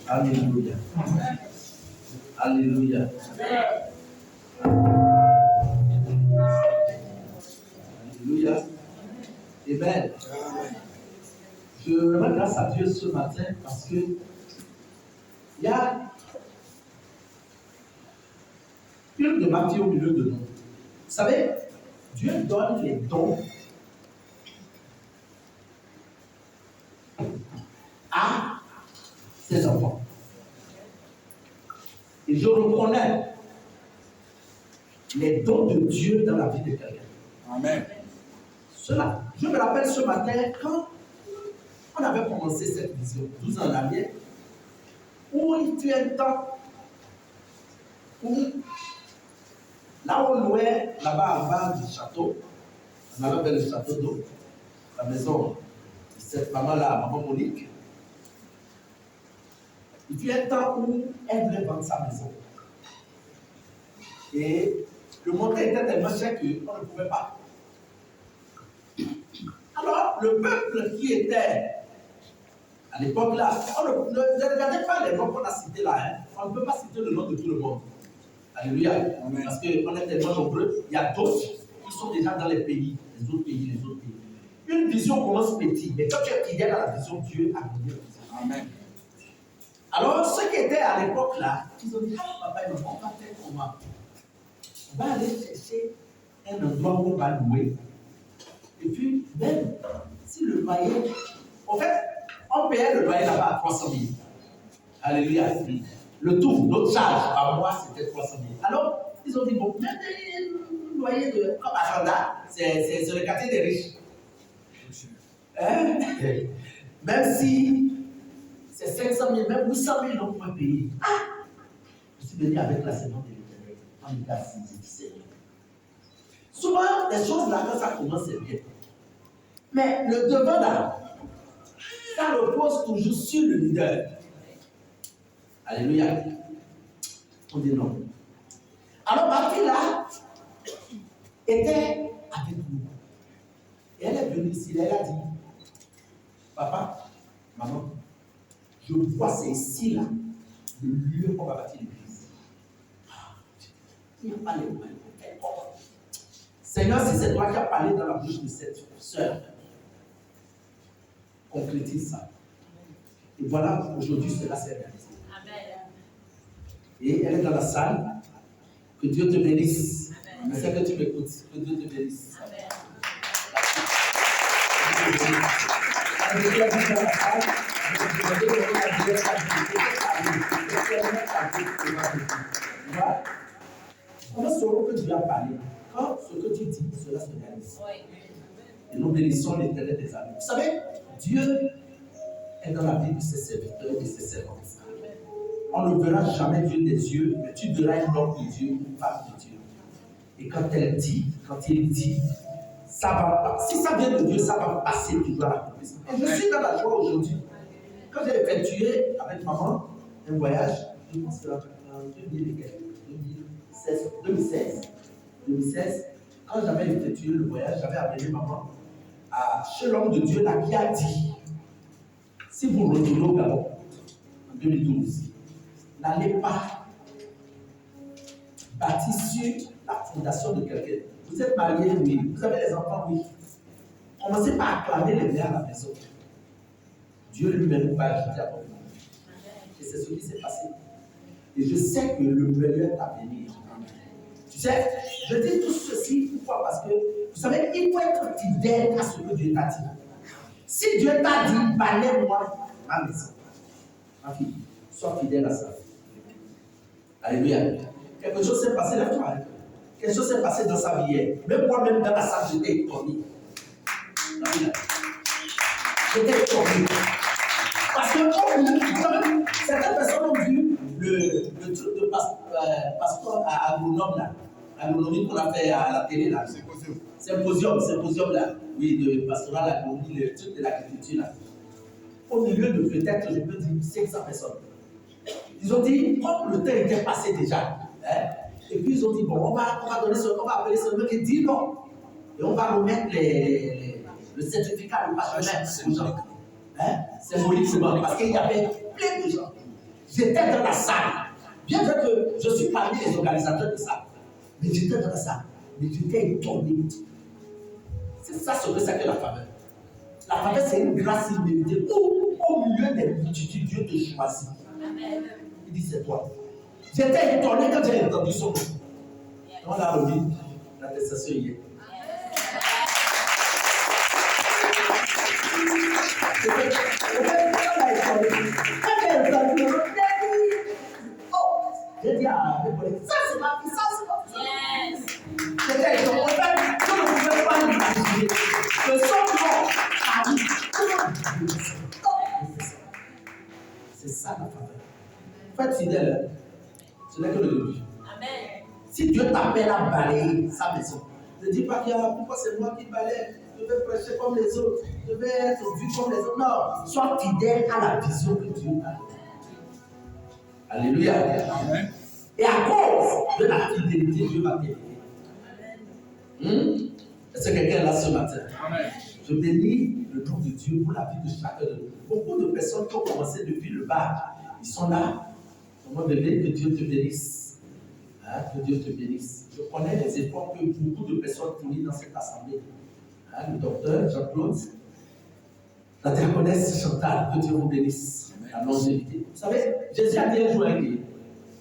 Alléluia. Alléluia. Alléluia. Amen. Je rends grâce à Dieu ce matin parce que il y a une démarche au milieu de nous. Vous savez, Dieu donne les dons à ses enfants. Et je reconnais les dons de Dieu dans la vie de quelqu'un. Amen. Cela, je me rappelle ce matin quand on avait commencé cette vision, 12 ans en arrière, où il fut un temps où, là où on louait, là-bas en bas du château, on allait vers le château d'eau, la maison de cette maman-là, maman Monique. Il fut un temps où elle voulait vendre sa maison. Et le montant était tellement cher qu'on ne pouvait pas. Alors, le peuple qui était à l'époque là, on ne regardez pas les noms qu'on a cités là. Hein. On ne peut pas citer le nom de tout le monde. Alléluia. Amen. Parce qu'on est tellement nombreux. Il y a d'autres qui sont déjà dans les pays, les autres pays. Une vision commence petit, mais quand tu es fidèle à la vision, Dieu a donné la vision. Amen. Alors, ceux qui étaient à l'époque là, ils ont dit, ah papa, on va faire comment? On va aller chercher un endroit où on va louer. Et puis, même si le loyer, en fait, on payait le loyer là-bas à 300 000. Alléluia. Le tout, notre charge par mois, c'était 300 000. Alors, ils ont dit, bon, même le loyer de comme Agenda, c'est le quartier des riches. Hein? Même si c'est 500 000, même 800 000, on pourrait payer. Ah! Je suis venu avec la séance de l'Éternel. On était assis, j'ai dit, Seigneur. Souvent, les choses là, quand ça commence, c'est bien. Mais le devant là, ça repose toujours sur le leader. Alléluia. On dit non. Alors, ma fille là était avec nous. Et elle est venue ici, elle a dit, papa, maman, je vois c'est ici là, le lieu qu'on va bâtir l'église. Il n'y a pas les moyens. Seigneur, si c'est toi qui as parlé dans la bouche de cette sœur, concrétise ça. Et voilà, aujourd'hui, cela s'est réalisé. Amen. Et elle est dans la salle. Que Dieu te bénisse. Je sais que tu m'écoutes. Que Dieu te bénisse. Amen. On saura que Dieu a parlé. Quand ce que tu dis, cela se réalise. Et nous bénissons l'Éternel des amis. Vous savez, Dieu est dans la vie de ses serviteurs et de ses servantes. On ne verra jamais Dieu des yeux, mais tu verras un homme de Dieu, une femme de Dieu. Et quand elle dit, quand il dit, ça va pas. Si ça vient de Dieu, ça va passer toujours à l'accomplissement. Et je suis dans la joie aujourd'hui. Quand j'ai effectué avec maman un voyage, je pense que en 2016, quand j'avais effectué le voyage, j'avais amené maman chez l'homme de Dieu là qui a dit, si vous retournez au Gabon en 2012, n'allez pas bâtir sur la fondation de quelqu'un. Vous êtes marié, oui. Vous avez les enfants, oui. Commencez par acclamer les biens à la maison. Dieu lui-même va agiter à votre vie. Et c'est ce qui s'est passé. Et je sais que le meilleur est à venir. Tu sais, je dis tout ceci, pourquoi? Parce que, vous savez, il faut être fidèle à ce que Dieu t'a dit. Si Dieu t'a dit, balaie-moi ma maison, ma fille, sois fidèle à ça. Alléluia. Quelque chose s'est passé, lève-toi. Quelque chose s'est passé dans sa vie hier. Même moi-même dans la salle, j'étais étonné. J'étais étonné. Parce que, certaines le truc de pasteur agronome là, l'agronomie qu'on a fait à la télé là. Symposium là, oui, de pastoral agronomie, le truc de l'agriculture là. Au milieu de peut-être, je peux dire, 500 personnes. Ils ont dit, comme le temps était passé déjà, hein, et puis ils ont dit, bon, on va appeler seulement qui dit non. Et on va remettre le certificat de partenaire aux gens. Hein, symboliquement, parce qu'il y avait plein de gens. J'étais dans la salle. Bien vrai que je suis parmi les organisateurs de ça. Mais j'étais dans la salle. Mais j'étais étonné. C'est ça ce que c'est que la faveur. La faveur, c'est une grâce illimitée. Au milieu des multitudes, Dieu te choisit. Amen. Il dit, c'est toi. J'étais étonné quand j'ai entendu son nom. On a remis l'attestation hier. J'ai dit à mes collègues, ça c'est ma fille, ça c'est ma fille. J'étais étonné. En fait, je ne pouvais pas l'imaginer. Que son nom arrive. C'est ça la faveur. Faites fidèle, ce n'est que le début. Amen. Si Dieu t'appelle à balayer sa maison, ne dis pas qu'il y a pourquoi c'est moi qui balaye, je vais prêcher comme les autres, je vais être vu comme les autres. Non, sois fidèle à la vision que Dieu a donnée. Alléluia. Amen. Et à cause de la fidélité, Dieu va t'aider. Est-ce que quelqu'un est là ce matin? Amen. Je bénis le nom de Dieu pour la vie de chacun de nous. Beaucoup de personnes qui ont commencé depuis le bas, ils sont là. Mon bébé, que Dieu te bénisse. Hein, que Dieu te bénisse. Je connais les efforts que beaucoup de personnes fournissent dans cette assemblée. Hein, le docteur Jean-Claude, la diaconesse Chantal, que Dieu vous bénisse. La longévité. Vous savez, Jésus a dit un jour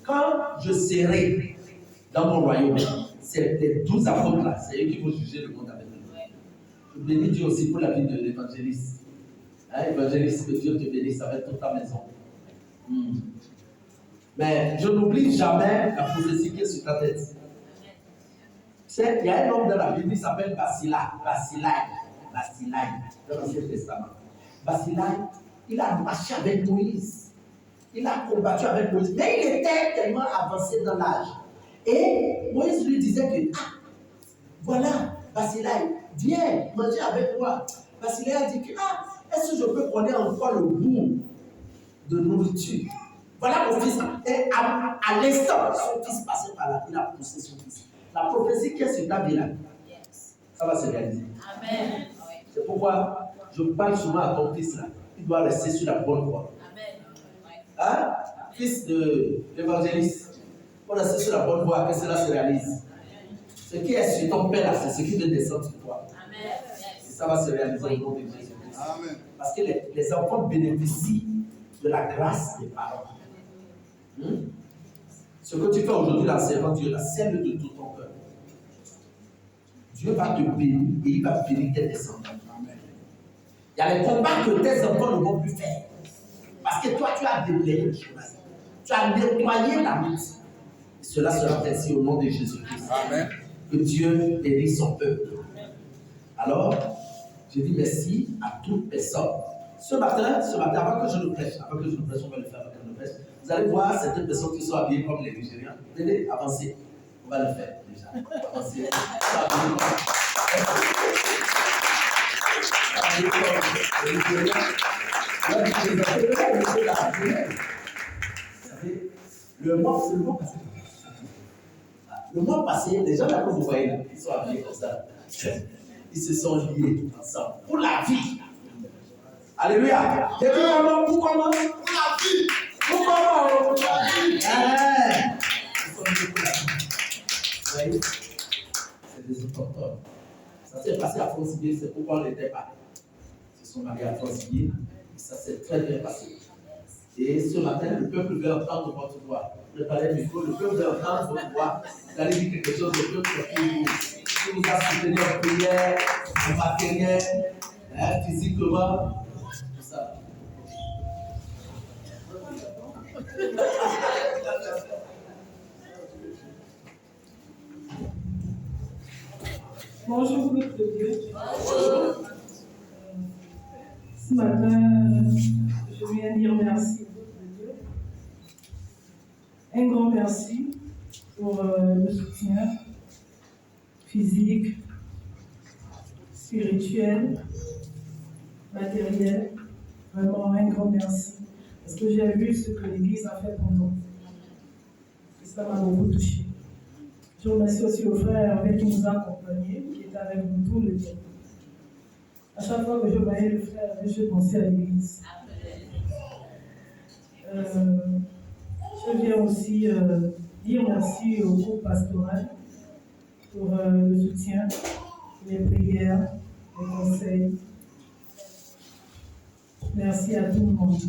quand je serai dans mon royaume, c'est les 12 apôtres là, c'est eux qui vont juger le monde avec nous. Je bénis Dieu aussi pour la vie de l'évangéliste. Hein, évangéliste, que Dieu te bénisse avec toute ta maison. Mais je n'oublie jamais la prophétie qui est sur ta tête. Il y a un homme dans la Bible qui s'appelle Basilai, dans l'Ancien Testament. Basilai, il a marché avec Moïse. Il a combattu avec Moïse. Mais il était tellement avancé dans l'âge. Et Moïse lui disait que, voilà, Basilai, viens manger avec moi. Basilai a dit que, est-ce que je peux connaître encore le goût de nourriture? Voilà mon fils. Et à l'instant, son fils passait par là. Il a poussé son fils. La prophétie qui est sur ta vie là, ça va se réaliser. Amen. C'est pourquoi je parle souvent à ton fils là. Il doit rester sur la bonne voie. Amen. Hein? Fils de l'évangéliste, il faut rester sur la bonne voie, que cela se réalise. Ce qui est sur ton père là, c'est ce qui veut descendre sur toi. Amen. Et ça va se réaliser au nom de Jésus-Christ. Amen. Parce que les enfants bénéficient de la grâce des parents. Ce que tu fais aujourd'hui, la servante Dieu, la celle de tout ton cœur. Dieu va te bénir et il va bénir tes descendants. Il y a les combats que tes enfants ne vont plus faire. Parce que toi, tu as déblayé le chemin. Tu as nettoyé la route. Et cela sera ainsi au nom de Jésus-Christ. Amen. Que Dieu bénisse son peuple. Alors, je dis merci à toute personne. Ce matin, avant que je le prêche, on va le faire avec le prêche. Vous allez voir certaines personnes qui sont habillées comme les Nigériens. Venez, avancez. On va le faire déjà. Avancez. Le mois passé, les gens là que vous voyez là, ils sont habillés comme ça. Ils se sont liés ensemble pour la vie. Alléluia. Et puis comment? Pour comment? Pour la vie. Pour comment? Pour la vie. Ils sont liés pour la vie. Vous voyez? C'est des autochtones. Ça s'est passé à Franceville, c'est pourquoi on n'était pas. Ils se sont mariés à Franceville et ça s'est très bien passé. Et ce matin, le peuple veut entendre votre voix. Préparez le micro, le peuple veut entendre votre voix. Vous allez dire quelque chose, le peuple qui vous a soutenu en prière, en matériel, physiquement. Tout ça. Bonjour, peuple de Dieu. Bonjour. Ce matin, je viens dire merci au peuple de Dieu. Un grand merci pour le soutien physique, spirituel, matériel. Vraiment un grand merci. Parce que j'ai vu ce que l'Église a fait pour nous. Et ça m'a beaucoup touché. Je remercie aussi le frère Hervé qui nous a accompagnés, qui est avec nous tout le temps. À chaque fois que je voyais le frère Hervé, je pensais à l'Église. Je viens aussi dire merci au groupe pastoral pour le soutien, les prières, les conseils. Merci à tout le monde.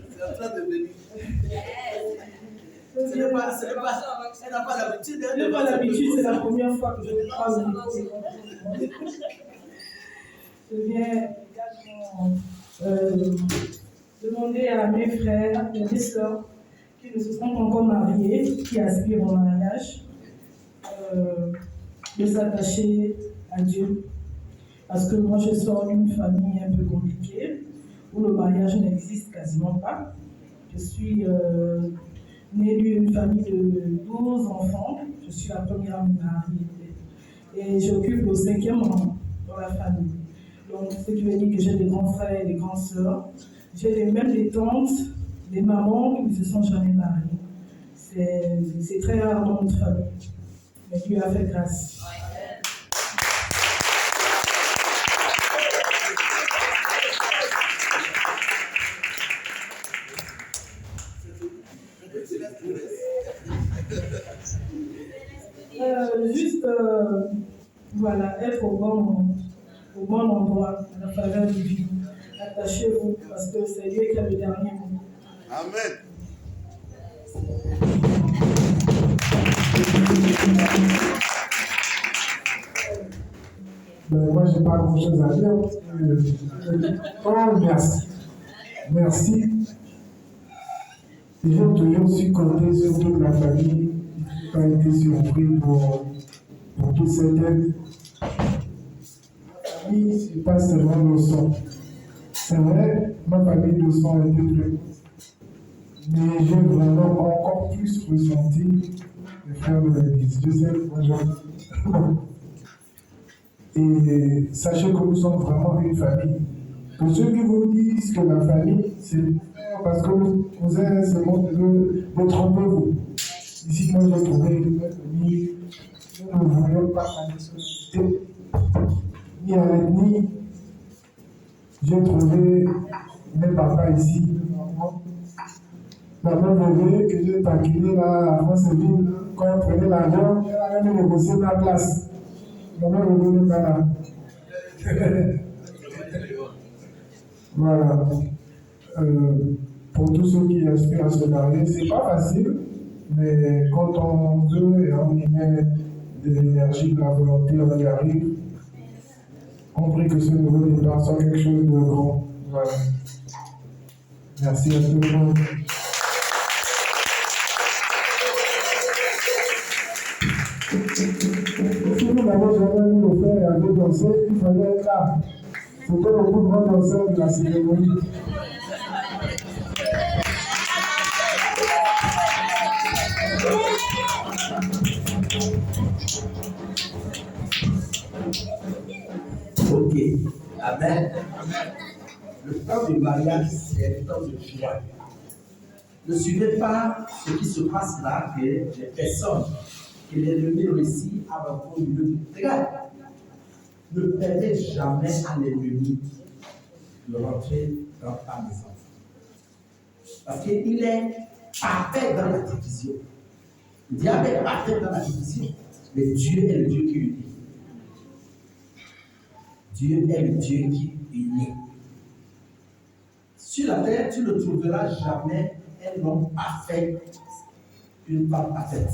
C'est en train de venir. Elle n'a pas l'habitude. Elle n'a pas l'habitude, c'est la première fois que je parle au micro. Je viens également demander à mes frères et mes sœurs qui ne se sont pas encore mariés, qui aspirent au mariage, de s'attacher à Dieu. Parce que moi, je sors d'une famille un peu compliquée, où le mariage n'existe quasiment pas. Je suis née d'une famille de 12 enfants. Je suis la première à me marier. Et j'occupe le 5e rang dans la famille. Donc, ce qui veut dire que j'ai des grands frères et des grandes sœurs. J'ai même des tantes, des mamans qui ne se sont jamais mariées. C'est très rare dans notre famille. Mais Dieu a fait grâce. Juste, voilà, être au bon endroit, à la faveur divine. Attachez-vous, parce que c'est Dieu qui a le dernier mot. Amen. Moi, je n'ai pas grand-chose à dire. Oh, merci. Merci. J'ai toujours su compter sur toute la famille. Je n'ai pas été surpris pour toute cette aide. Ma famille, ce n'est pas seulement le son. C'est vrai, ma famille de son était plus. Mais j'ai vraiment encore plus ressenti les frères de l'Église. Je sais, moi, et sachez que nous sommes vraiment une famille. Pour ceux qui vous disent que la famille, c'est parce que vous avez ce monde de trompez-vous. Ici, moi, j'ai trouvé une famille. Nous ne voulions pas à l'issociété, ni à l'ethnie. J'ai trouvé mes papas ici, la même bébé que j'ai taquiné là à France-Ville, quand elle prenait l'avion, elle allait me négocier ma place. La même bébé n'est pas là. Voilà. Pour tous ceux qui aspirent à se marier, c'est pas facile, mais quand on veut et on y met de l'énergie, de la volonté, on y arrive. On prie que ce nouveau départ soit quelque chose de grand. Voilà. Merci à tout le monde. Si vous n'avez jamais vu le frère Hervé danser, il fallait être là. C'était le plus grand danseur de la cérémonie. Ok. Amen. Le temps du mariage, c'est un temps de joie. Ne suivez pas ce qui se passe là, que les personnes, que l'ennemi réussit à avoir une lutte. Regarde, ne permettez jamais à l'ennemi de rentrer dans ta maison. Parce qu'il est parfait dans la division. Le diable est parfait dans la division. Mais Dieu est le Dieu qui unit. Dieu est le Dieu qui unit. Sur la terre, tu ne trouveras jamais un homme parfait, une femme parfaite.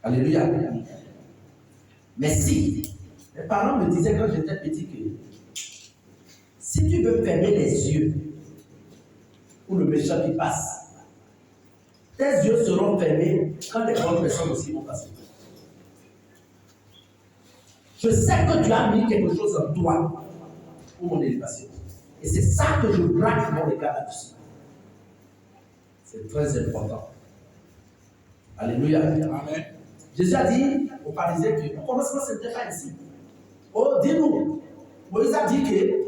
Alléluia. Mais si, mes parents me disaient quand j'étais petit que si tu veux fermer les yeux pour le méchant qui passe, tes yeux seront fermés quand les bonnes personnes aussi vont passer. Je sais que Dieu a mis quelque chose en toi pour mon élévation. Et c'est ça que je braque mon regard là-dessus. C'est très important. Alléluia. Amen. Jésus a dit aux pharisiens que au commencement, ce n'était pas ici. Oh, dis-nous. Moïse a dit que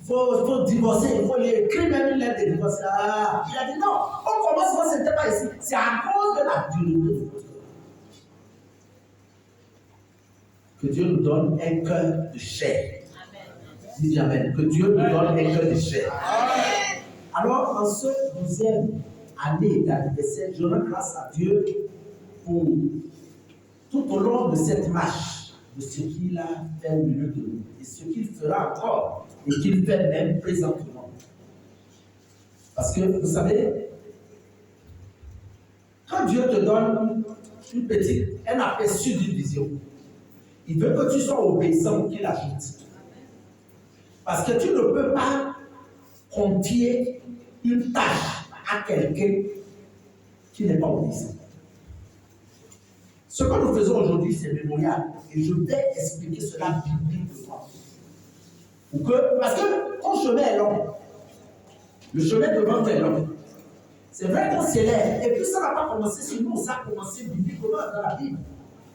il faut divorcer, il faut écrire même une lettre de divorce. Ah, il a dit non, au commencement, ce n'était pas ici. C'est à cause de la dureté de votre cœur. Que Dieu nous donne un cœur de chair. Dis Amen. Que Dieu nous donne un cœur de chair. Amen. Alors, en ce 12e année d'anniversaire, je rends grâce à Dieu pour tout au long de cette marche, de ce qu'il a fait au milieu de nous et ce qu'il fera encore et qu'il fait même présentement. Parce que vous savez, quand Dieu te donne un aperçu d'une vision, il veut que tu sois obéissant pour qu'il ajoute. Parce que tu ne peux pas confier une tâche à quelqu'un qui n'est pas obéissant. Ce que nous faisons aujourd'hui, c'est mémorial. Et je vais expliquer cela bibliquement. Parce que ton chemin est long. Le chemin devant toi est long. C'est vrai qu'on s'élève. Et puis ça n'a pas commencé sur nous, ça a commencé bibliquement dans la Bible.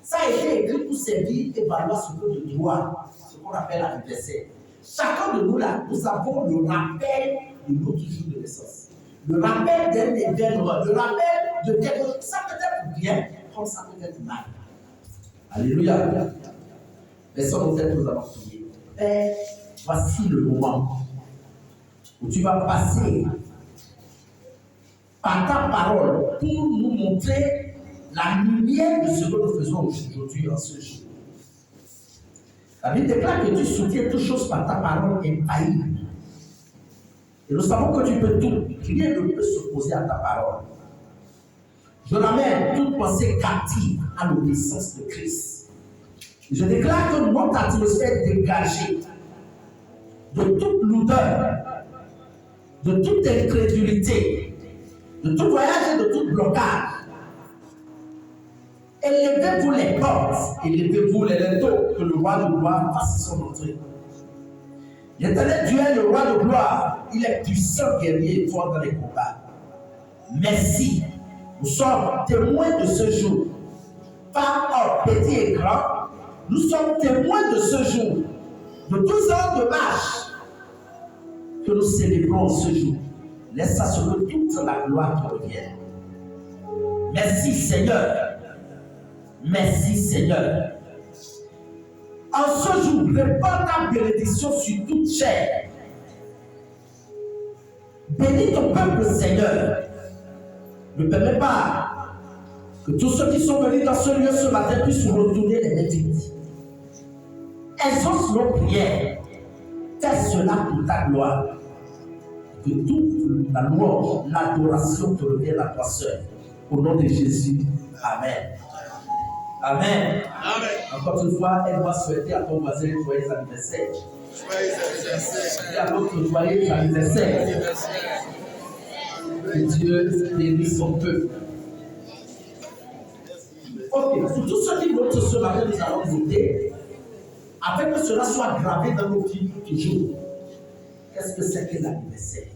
Ça a été écrit pour servir et valoir ce que de gloire, ce qu'on appelle l'anniversaire. Chacun de nous là, nous avons le rappel de notre jour de naissance. Le rappel d'un événement, le rappel de quelque chose. Ça peut être bien, comme ça peut être mal. Alléluia. Mais sans nos têtes, nous allons prier. Père, voici le moment où tu vas passer par ta parole pour nous montrer la lumière de ce que nous faisons aujourd'hui en ce jour. La Bible déclare que tu soutiens toutes choses par ta parole infaillible. Et nous savons que tu peux tout. Rien ne peut s'opposer à ta parole. Je ramène toute pensée captive à l'obéissance de Christ. Je déclare que notre atmosphère est dégagée de toute lourdeur, de toute incrédulité, de tout voyage et de tout blocage. Élevez-vous les portes, élevez-vous les linteaux, que le roi de gloire fasse son entrée. L'Éternel Dieu est le roi de gloire, il est puissant, guerrier et fort dans les combats. Merci, nous sommes témoins de ce jour. Pas petit et grand, nous sommes témoins de ce jour, de 12 ans de marche que nous célébrons ce jour. Laisse à ce que toute la gloire te revienne. Merci Seigneur. Merci Seigneur. En ce jour, répands ta bénédiction sur toute chair. Bénis ton peuple Seigneur. Ne permets pas que tous ceux qui sont venus dans ce lieu ce matin puissent retourner les vides. Exauce nos prières. Fais cela pour ta gloire. Que toute la louange, l'adoration te revienne à toi seul. Au nom de Jésus. Amen. Amen. Amen. Encore une fois, elle doit souhaiter à ton voisin joyeux anniversaire. Joyeux anniversaire. Et à notre joyeux anniversaire. Que Dieu bénisse son peuple. Ok, pour tous ceux qui votent ce matin, nous allons voter afin que cela soit gravé dans nos vies toujours. Qu'est-ce que c'est que l'anniversaire?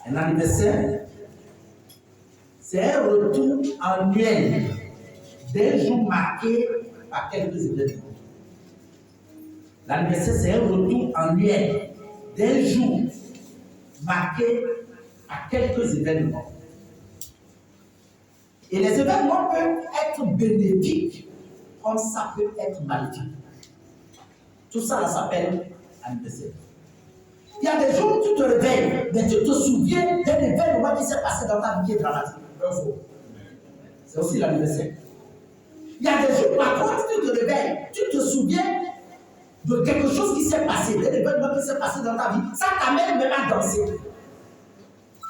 Un anniversaire, c'est un retour annuel d'un jour marqué par quelques événements. L'anniversaire, c'est un retour annuel d'un jour marqué par quelques événements. Et les événements peuvent être bénéfiques comme ça peut être maléfique. Tout ça, ça s'appelle anniversaire. Il y a des jours où tu te réveilles, mais tu te souviens d'un événement qui s'est passé dans ta vie qui est dramatique. C'est aussi l'anniversaire. Il y a des jours, par contre, tu te réveilles, tu te souviens de quelque chose qui s'est passé, d'un événement qui s'est passé dans ta vie. Ça t'amène même à danser.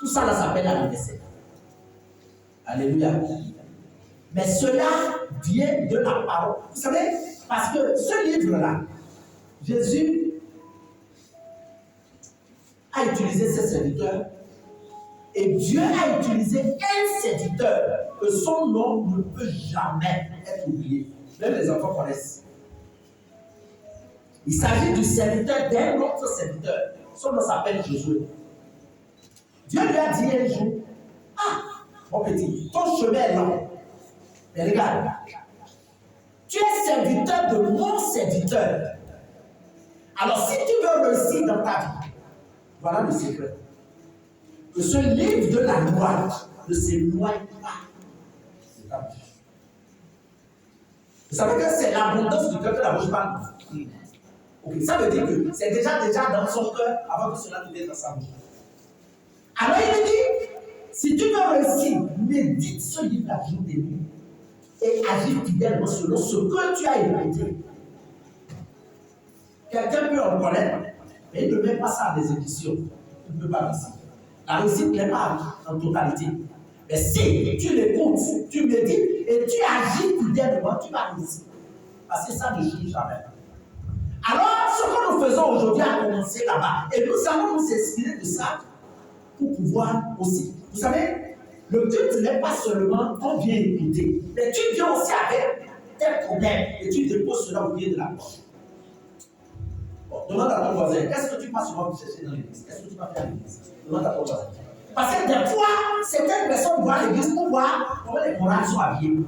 Tout ça, là, s'appelle l'anniversaire. Alléluia. Mais cela vient de la parole. Vous savez, parce que ce livre-là, Jésus a utilisé ses serviteurs et Dieu a utilisé un serviteur que son nom ne peut jamais être oublié. Même les enfants connaissent. Il s'agit du serviteur d'un autre serviteur. Son nom s'appelle Josué. Dieu lui a dit un jour, ah, mon petit, ton chemin est long. Mais regarde, tu es serviteur de mon serviteur. Alors si tu veux réussir dans ta vie, voilà le secret. Que ce livre de la loi ne s'éloigne pas de ta vie. Vous savez que c'est l'abondance du cœur que la bouche parle. Okay. Ça veut dire que c'est déjà dans son cœur avant que cela ne vienne dans sa bouche. Alors il me dit, si tu veux réussir, médite ce livre la jour et nuit et agis fidèlement selon ce que tu as écouté. Quelqu'un peut en connaître, mais il ne met pas ça à des éditions. Il ne peut pas réussir. La réussite n'est pas en totalité. Mais si tu l'écoutes, tu médites et tu agis fidèlement, tu vas réussir. Parce que ça ne change jamais. Alors, ce que nous faisons aujourd'hui a commencé là-bas. Et nous allons nous inspirer de ça pour pouvoir aussi. Vous savez, le culte n'est pas seulement on vient écouter, mais tu viens aussi avec tes problèmes et tu déposes cela au pied de la porte. Bon, demande à ton voisin, qu'est-ce que tu vas souvent chercher dans l'église? Qu'est-ce que tu vas faire à l'église? Demande à ton voisin. Parce que des fois, certaines personnes vont à l'église pour voir comment les morales sont habillés.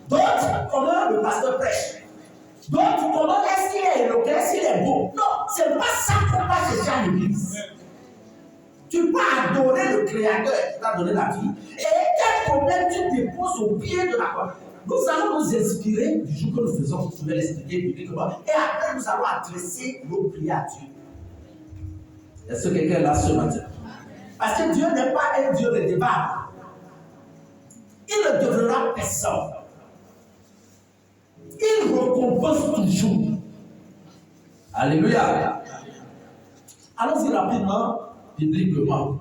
D'autres, comment le pasteur prêche. D'autres, comment est-ce qu'il est éloquent, est-ce qu'il est beau. Non, ce n'est pas ça qu'on va chercher à l'église. Tu peux adorer le Créateur qui t'a donné la vie et tes problèmes, tu déposes au pied de la croix. Nous allons nous inspirer du jour que nous faisons, je vais l'expliquer publiquement, et après nous allons adresser nos prières à Dieu. Est-ce que quelqu'un est là ce matin? Parce que Dieu n'est pas un Dieu de débat. Il ne deviendra personne. Il récompense toujours. Alléluia. Allons-y rapidement, bibliquement.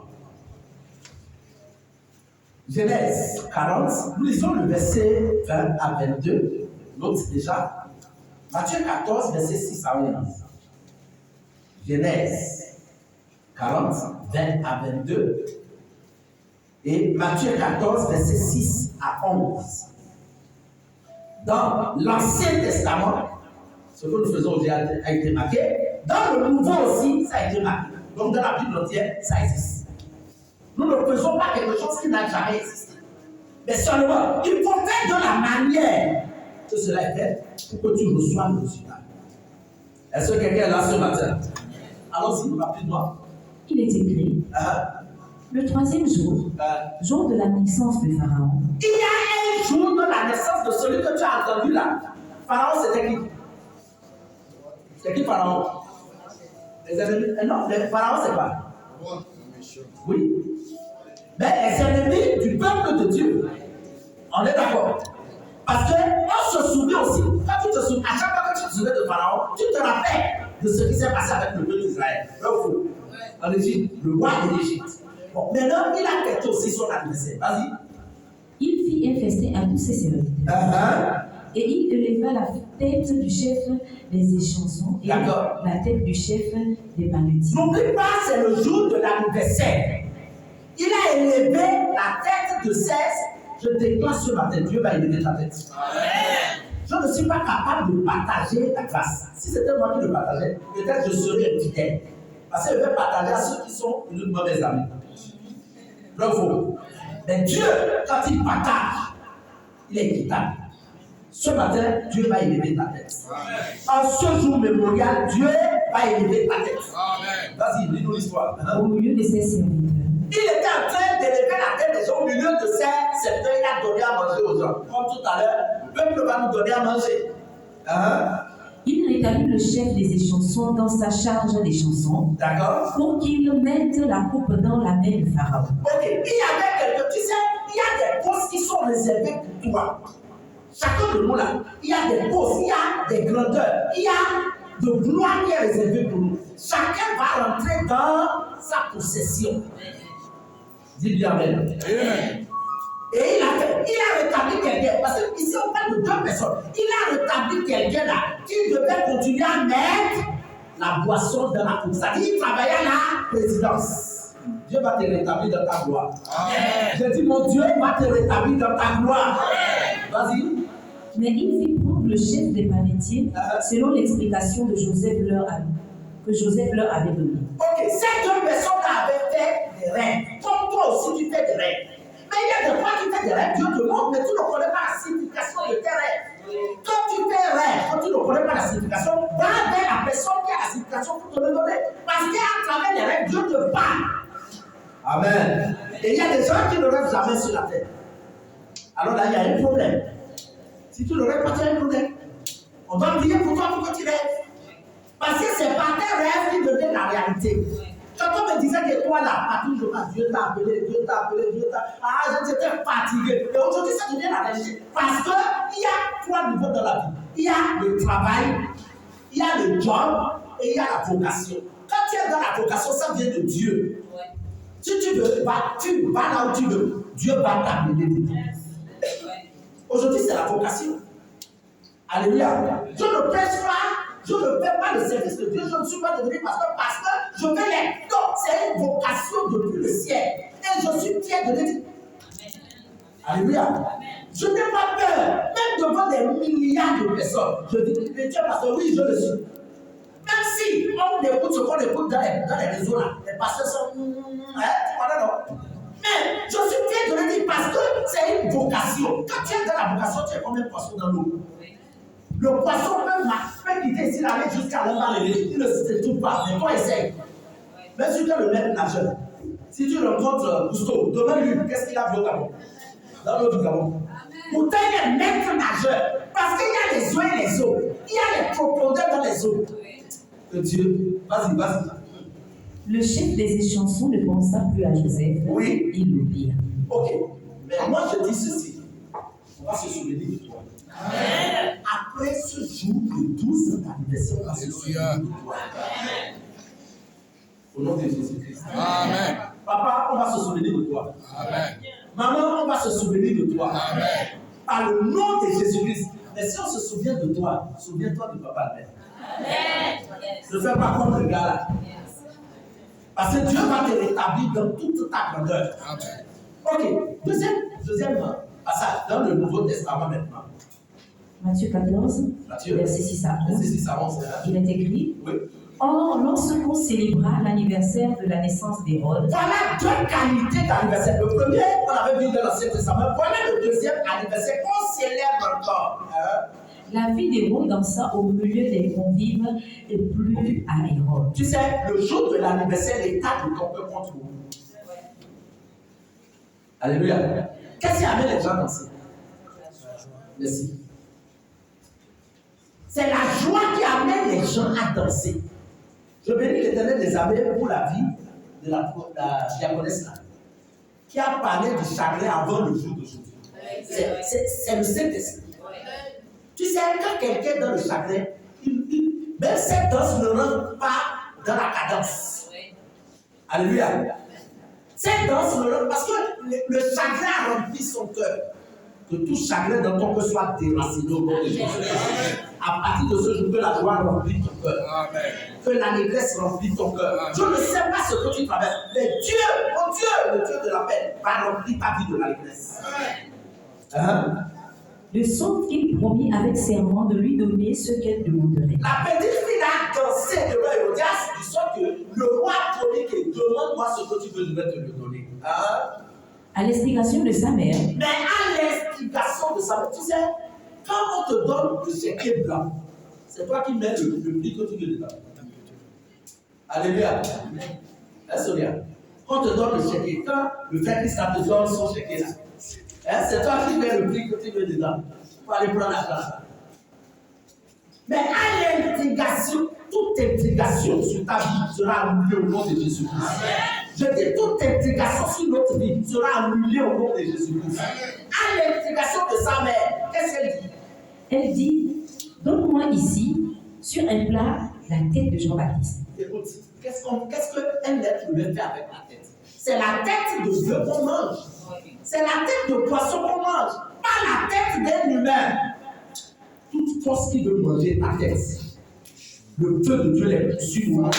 Genèse 40, nous lisons le verset 20 à 22. Note déjà. Matthieu 14, verset 6 à 11. Genèse 40, 20 à 22. Et Matthieu 14, verset 6 à 11. Dans l'Ancien Testament, ce que nous faisons aujourd'hui a été marqué. Dans le Nouveau aussi, ça a été marqué. Donc dans la Bible entière, ça existe. Nous ne faisons pas quelque chose qui n'a jamais existé. Mais seulement, il faut faire de la manière que cela est fait pour que tu reçoives le résultat. Est-ce que quelqu'un est là ce matin? Allons-y rapidement. Il est écrit, le troisième jour, jour de la naissance de Pharaon. Il y a un jour de la naissance de celui que tu as entendu là. Pharaon, c'était qui? C'est qui Pharaon? Les ennemis? Non, les Pharaon, c'est pas. Oui. Mais les ennemis du peuple de Dieu. On est d'accord. Parce qu'on se souvient aussi. Quand tu te souviens, à chaque fois que tu te souviens de Pharaon, tu te rappelles de ce qui s'est passé avec le peuple d'Israël. En Égypte, le roi de l'Égypte. Bon, maintenant, il a fêté aussi son adversaire. Vas-y. Il fit un festin à tous ses serviteurs. Et il éleva la tête du chef des échansons et la tête du chef des banquetiers. N'oublie pas, c'est le jour de l'anniversaire. Il a élevé la tête de 16. Je déclare ce matin, Dieu va élever ta tête. Amen. Je ne suis pas capable de partager la grâce. Si c'était moi qui le partageais, peut-être je serais infidèle. Parce que je vais partager à ceux qui sont une mauvaise amie. Bravo. Mais Dieu, quand il partage, il est équitable. Ce matin, Dieu va élever ta tête. En ce jour mémorial, Dieu va élever ta tête. Amen. Vas-y, lis-nous l'histoire. Au milieu de ses serviteurs. Il était en train d'élever la tête des gens au milieu de ses serviteurs. Il a donné à manger aux gens. Comme tout à l'heure, le peuple va nous donner à manger. Il rétablit le chef des échansons dans sa charge des chansons. D'accord. Pour qu'il mette la coupe dans la main de Pharaon. Ok, il y avait quelqu'un, tu sais, il y a des postes qui sont réservés pour toi. Chacun de nous là, il y a des postes, il y a des grandeurs, il y a de gloire qui est réservée pour nous. Chacun va rentrer dans sa possession. Dis bien Amen. Amen. Et il a rétabli quelqu'un, parce qu'ici on parle de deux personnes. Il a rétabli quelqu'un là qui devait continuer à mettre la boisson dans la coupe. C'est-à-dire qu'il travaillait à la présidence. Dieu va te rétablir dans ta gloire. J'ai dit, mon Dieu va te rétablir dans ta gloire. Vas-y. Mais il fit prendre le chef des panétiers selon l'explication de que Joseph leur avait donnée. Ok, ces deux personnes avaient fait des rêves. Comme toi aussi, tu fais des rêves. Mais il y a des fois qui font des rêves, Dieu te montre, mais tu ne connais pas la signification de tes rêves. Quand tu fais un rêve, quand tu ne connais pas la signification, va vers la personne qui a la signification pour te le donner. Parce qu'à travers les rêves, Dieu te parle. Amen. Et il y a des gens qui ne rêvent jamais sur la terre. Alors là, il y a un problème. Si tu ne rêves pas, tu as un problème. On va prier pour toi pour que tu rêves. Parce que c'est pas tes rêves qui deviennent la réalité. Quand on me disait que toi là, à tout jour, Dieu t'a appelé, Dieu t'a appelé, Dieu t'a. Ah, j'étais fatigué. Et aujourd'hui, ça devient la réalité. Parce qu'il y a trois niveaux dans la vie. Il y a le travail, il y a le job et il y a la vocation. Quand tu es dans la vocation, ça vient de Dieu. Si tu veux, tu vas là où tu veux. Dieu va t'amener dedans. Aujourd'hui, c'est la vocation. Alléluia. Je ne prêche pas, je ne fais pas le service de Dieu, je ne suis pas devenu pasteur parce que je veux les. Non, c'est une vocation depuis le ciel. Et je suis fier de le dire. Alléluia. Je n'ai pas peur, même devant des milliards de personnes. Je dis, mais Dieu, pasteur, oui, je le suis. Même si on écoute ce qu'on écoute dans les réseaux là, les pasteurs sont. Voilà, non. Mais je suis fier de le dire parce que c'est une vocation. Quand tu es dans la vocation, tu es comme un poisson dans l'eau. Le poisson peut quitter ici, aller jusqu'à l'enlever. Il ne se trouve pas, mais toi essaye. Même si tu es le maître nageur, si tu rencontres Gusto, demande-lui qu'est-ce qu'il a vu au Gabon, dans l'eau du Gabon. Pourtant, il est maître nageur, parce qu'il y a les eaux et les eaux. Il y a les profondeurs dans les eaux. Que Dieu, vas-y. Le chef des échansons ne pensa plus à Joseph. Oui. Il l'oublia. Ok. Mais moi, je dis ceci. On va se souvenir de toi. Amen. Après ce jour de 12 anniversaire, on va se souvenir de toi. Amen. Au nom de Jésus-Christ. Amen. Papa, on va se souvenir de toi. Amen. Maman, on va se souvenir de toi. Amen. Par le nom de Jésus-Christ. Mais si on se souvient de toi, souviens-toi de papa Amen. Ne fais pas comme le gars là. Parce que Dieu va te rétablir dans toute ta grandeur. Amen. Ok. Deuxième passage dans le Nouveau Testament maintenant. Matthieu 14, verset 6 à 11. Il est écrit. Oui. Or, lorsqu'on célébra l'anniversaire de la naissance d'Hérode. Voilà deux qualités d'anniversaire. Le premier, on avait vu dans l'Ancien Testament. Voilà le deuxième anniversaire qu'on célèbre encore. La fille d'Hérode dansa au milieu des convives et plut à Hérode. Tu sais, le jour de l'anniversaire, l'état de ton cœur contre vous. Alléluia. Qu'est-ce qui amène les gens à danser? Merci. C'est la joie qui amène les gens à danser. Je bénis l'Éternel des armées pour la vie de la diaconesse là, qui a parlé du chagrin avant le jour d'aujourd'hui. C'est le Saint-Esprit. Tu sais, quand quelqu'un est dans le chagrin, même cette danse ne rentre pas dans la cadence. Alléluia. Cette danse ne rentre parce que le chagrin a rempli son cœur. Que tout chagrin dans ton cœur soit déraciné au nom de Jésus. À partir de ce jour, que la joie remplit ton cœur. Que l'allégresse remplit ton cœur. Je ne sais pas ce que tu traverses, mais Dieu, mon Dieu, le Dieu de la paix, va remplir ta vie de l'allégresse. De sorte qu'il promit avec serment de lui donner ce qu'elle demanderait. La petite fille a dansé devant Hérodias, du sort que le roi a promis qu'il demande-moi ce que tu veux, je vais te le donner. À l'instigation de sa mère. Mais à l'instigation de sa mère, tu sais, quand on te donne le chéquier blanc, c'est toi qui mets le prix que tu veux dedans. Alléluia. Sonia, quand on te donne le chéquier, quand le frère Christ te donne son chéquier là, c'est toi qui mets le prix que tu veux dedans. Pour aller prendre la place. Mais à l'instigation, toute intrigation sur ta vie sera annulée au nom de Jésus-Christ. Je dis toute intrigation sur notre vie sera annulée au nom de Jésus-Christ. À l'intrigation de sa mère, qu'est-ce qu'elle dit? Elle dit, donne-moi ici, sur un plat, la tête de Jean-Baptiste. Écoute, qu'est-ce qu'un être humain fait avec la tête? C'est la tête de Dieu qu'on mange. C'est la tête de poisson qu'on mange, pas la tête d'un humain. Toute force qui veut manger ta tête, le feu de Dieu est sur nous.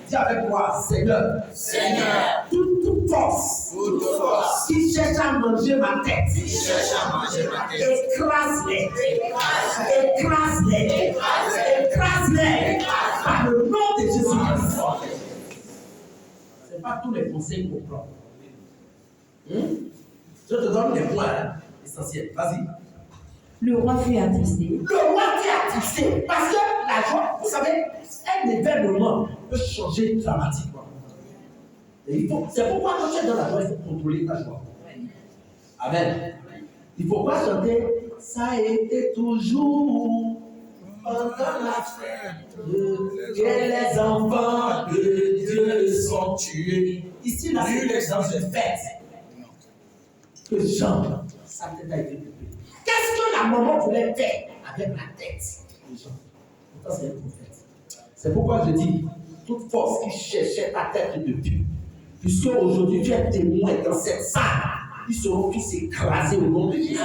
Dis avec moi, Seigneur. Seigneur. Toute force. Toute force. Qui cherche à manger ma tête. Qui cherche à manger ma tête. Écrase-les. Écrase-les. Écrase-les. Par le nom de Jésus-Christ. Ce n'est pas tous les conseils qu'on prend. Je te donne les points essentiels. Vas-y. Le roi fut attristé. Le roi fut attristé parce que la joie, vous savez, un événement peut changer dramatiquement. Et c'est pourquoi quand tu es dans la joie, il faut contrôler ta joie. Amen. Il ne faut pas chanter ça a été toujours pendant la fête que les enfants de Dieu sont tués. Ici, là, c'est dans une fête que Jean, sa tête a été coupée. Qu'est-ce que la maman voulait faire avec la tête de Jean? Pourtant, c'est un prophète. C'est pourquoi je dis, toute force qui cherchait ta tête de Dieu, puisque aujourd'hui tu es témoin dans cette salle, ils seront tous écrasés au nom de Jésus.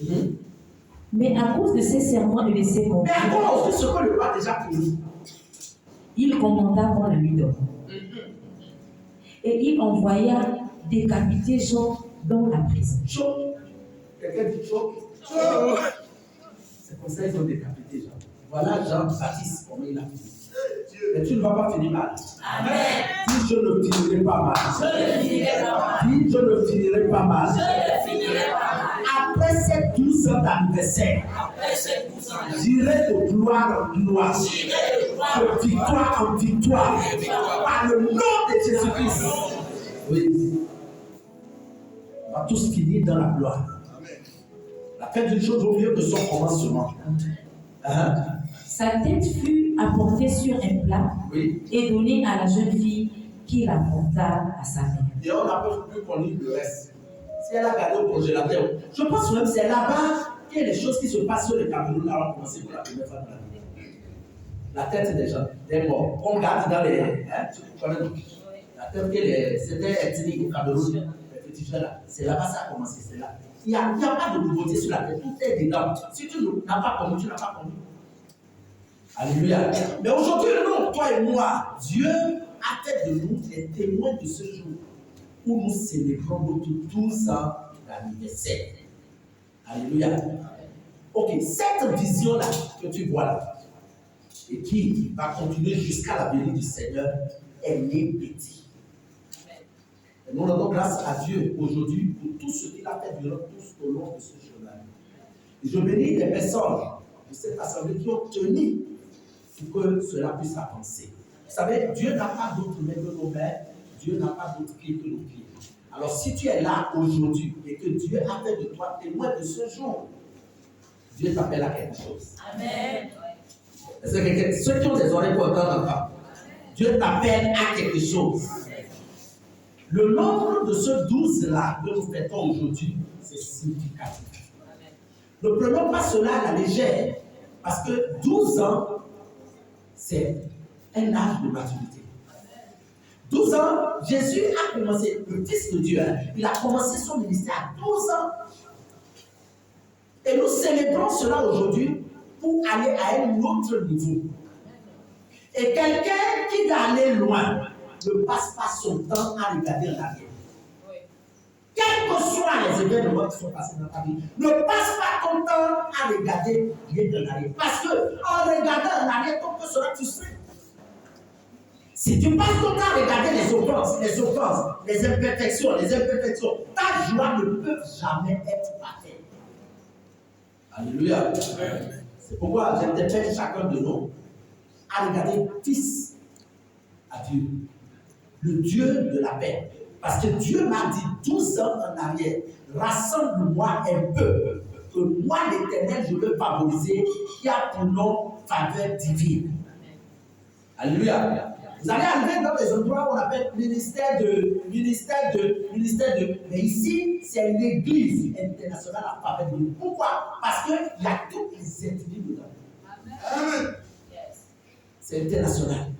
Oui. Mais à cause de ses serments et de ses comptes, mais à cause de ce que le roi a déjà promis, il commanda qu'on la lui donne. Et il envoya décapiter Jean dans la prison. Chaud. Quelqu'un dit chaud. C'est comme ça qu'ils ont décapité Jean. Voilà Jean-Baptiste, comment il a fini. Mais tu ne vas pas finir mal. Amen. Dis je ne finirai pas mal. Je ne finirai pas mal. Dis je ne finirai pas mal. Je ne finirai pas mal. Après ces 12 ans d'anniversaire, Après ces 12 ans, j'irai de gloire en gloire, j'irai de gloire de victoire en victoire, par le nom de Jésus-Christ. Oui. On va tous finir dans la gloire. La fin d'une chose au mieux que son commencement. Sa tête fut apportée sur un plat et donnée à la jeune fille qui la porta à sa mère. Et on n'a pas pu connaître le reste. Si elle a gardé au congélateur, je pense même que c'est là-bas qu'il y a les choses qui se passent sur le Cameroun avant de commencer pour la première fois de la vie. La tête des gens, des morts, qu'on garde dans les. Tu connais la tête c'était ethnique au Cameroun, les petits gens là. C'est là-bas ça a commencé, c'est là. Il n'y a pas de nouveauté sur la tête, tout est dedans. Si tu n'as pas connu, tu n'as pas connu. Alléluia. Mais aujourd'hui, nous, toi et moi, Dieu a fait de nous les témoins de ce jour où nous célébrons notre 12 ans d'anniversaire. Alléluia. Ok, cette vision-là que tu vois là, et qui va continuer jusqu'à la venue du Seigneur, elle est petite. Et nous rendons grâce à Dieu aujourd'hui pour tout ce qu'il a fait durant tout au long de ce jour-là. Et je bénis les personnes de cette assemblée qui ont tenu pour que cela puisse avancer. Vous savez, Dieu n'a pas d'autre main que nos mains, Dieu n'a pas d'autre pied que nos pieds. Alors si tu es là aujourd'hui et que Dieu a fait de toi témoin de ce jour, Dieu t'appelle à quelque chose. Amen. Ceux qui ont des oreilles pour entendre, Dieu t'appelle à quelque chose. Le nombre de ce 12-là que nous fêtons aujourd'hui, c'est significatif. Ne prenons pas cela à la légère, parce que 12 ans, c'est un âge de maturité. 12 ans, Jésus a commencé, le Fils de Dieu, il a commencé son ministère à 12 ans. Et nous célébrons cela aujourd'hui pour aller à un autre niveau. Et quelqu'un qui va aller loin ne passe pas son temps à regarder en arrière. Quels que soient les événements qui sont passés dans ta vie, ne passe pas ton temps à regarder en arrière. Parce qu'en regardant en arrière, ton cœur sera frustré. Si tu passes ton temps à regarder les offenses, les imperfections, ta joie ne peut jamais être parfaite. Alléluia. C'est pourquoi j'interpelle chacun de nous à regarder fils à Dieu, le Dieu de la paix. Parce que Dieu m'a dit 12 ans en arrière, rassemble-moi un peu, que moi l'Éternel je veux favoriser, qui a pour nom faveur divine. Alléluia. Vous allez arriver dans des endroits où on appelle ministère de. Mais ici, c'est l'église internationale à faveur divine. Pourquoi? Parce qu'il y a toutes les ethnies dedans. Amen. C'est international.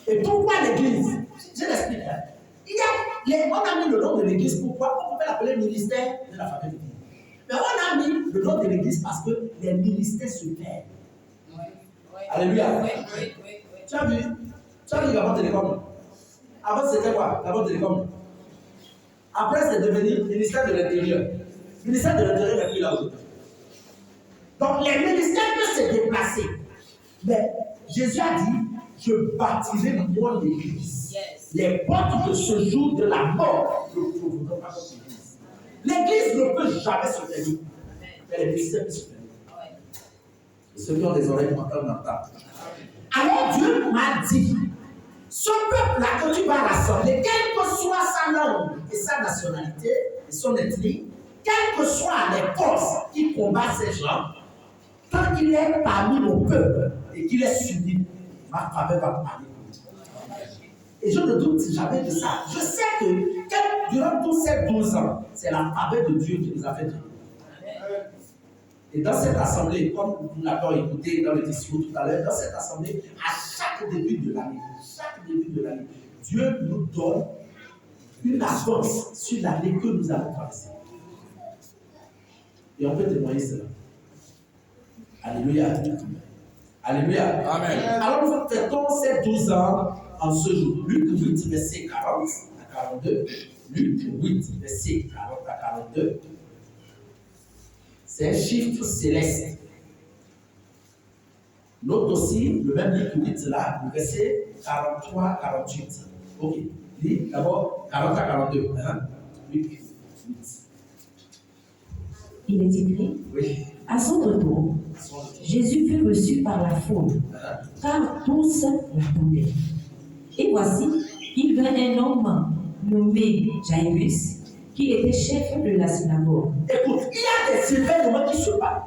Et pourquoi l'église? Je l'explique. On a mis le nom de l'église, pourquoi? On peut l'appeler ministère de la faveur divine. Mais on a mis le nom de l'église parce que les ministères se perdent. Alléluia. Tu as vu Gabon Télécom. Avant, c'était quoi? Gabon Télécom. Après, c'est devenu ministère de l'Intérieur. Le ministère de l'Intérieur n'est plus là aujourd'hui. Donc, les ministères peuvent se déplacer. Mais Jésus a dit, je bâtirai moi l'église. Yes. Les portes de ce jour de la mort ne trouveront pas notre église. L'église ne peut jamais se tenir. Mais les ministères peuvent se tenir. Et ceux qui ont des oreilles m'entendent d'entendre. Alors Dieu m'a dit, ce peuple-là que tu vas rassembler, quelle que soit sa langue et sa nationalité et son ethnie, quelles que soient les causes qui combattent ces gens, quand il est parmi mon peuple et qu'il est suivi, ma faveur va parler. Et je ne doute jamais de ça. Je sais que durant tous ces 12 ans, c'est la faveur de Dieu qui nous a fait vivre. Et dans cette assemblée, comme nous l'avons écouté dans le discours tout à l'heure, dans cette assemblée, à chaque début de l'année, Dieu nous donne une avance sur l'année que nous allons traverser. Et on peut témoigner cela. Alléluia. Alléluia. Amen. Alors nous fêtons ces 12 ans en ce jour. Luc 8, verset 40 à 42. Luc 8, verset 40 à 42. C'est un chiffre céleste. Note aussi le même Luc 8 là, le verset 43 à 48. Ok. Lis d'abord 40 à 42. Hein? Luc 8. Il est écrit, Oui. à son retour, Jésus fut reçu par la foule, car tous l'attendaient. Et voici, il vint un homme nommé Jairus, qui était chef de la synagogue. Écoute, il y a des événements qui se passent.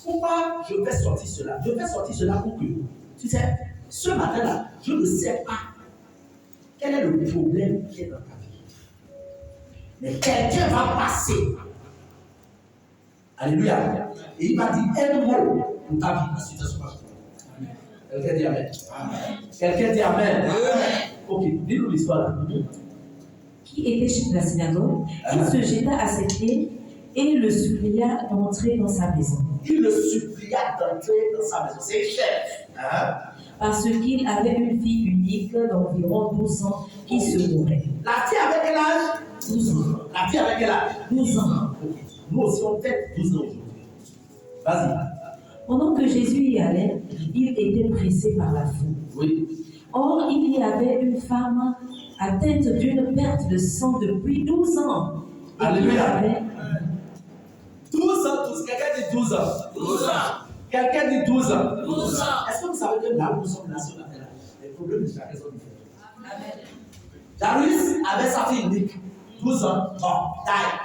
Pourquoi je vais sortir cela? Je vais sortir cela pour que, tu sais, ce matin-là, je ne sais pas quel est le problème qui est dans ta vie. Mais quelqu'un va passer. Alléluia. Et il va dire un mot pour ta vie. La situation va changer. Quelqu'un dit Amen. Quelqu'un dit Amen. Ok, dis-nous l'histoire là. Qui était chef de la synagogue, il se jeta à ses pieds et le supplia d'entrer dans sa maison. Il le supplia d'entrer dans sa maison. C'est chef. Parce qu'il avait une fille unique d'environ 12 ans qui se mourait. La fille avait quel âge? 12 ans. La fille avait quel âge? 12 ans. Okay. Nous aussi on fête 12 ans aujourd'hui. Vas-y. Pendant que Jésus y allait, il était pressé par la foule. Oui. Or, il y avait une femme atteinte d'une perte de sang depuis 12 ans. Et Alléluia. avait... 12 ans, quelqu'un dit 12 ans. 12 ans. Quelqu'un dit 12 ans. 12 ans. Est-ce que vous savez que là où nous sommes là, les problèmes de chacun sont différents? Jairus avait sa fille unique, 12 ans, bon, taille.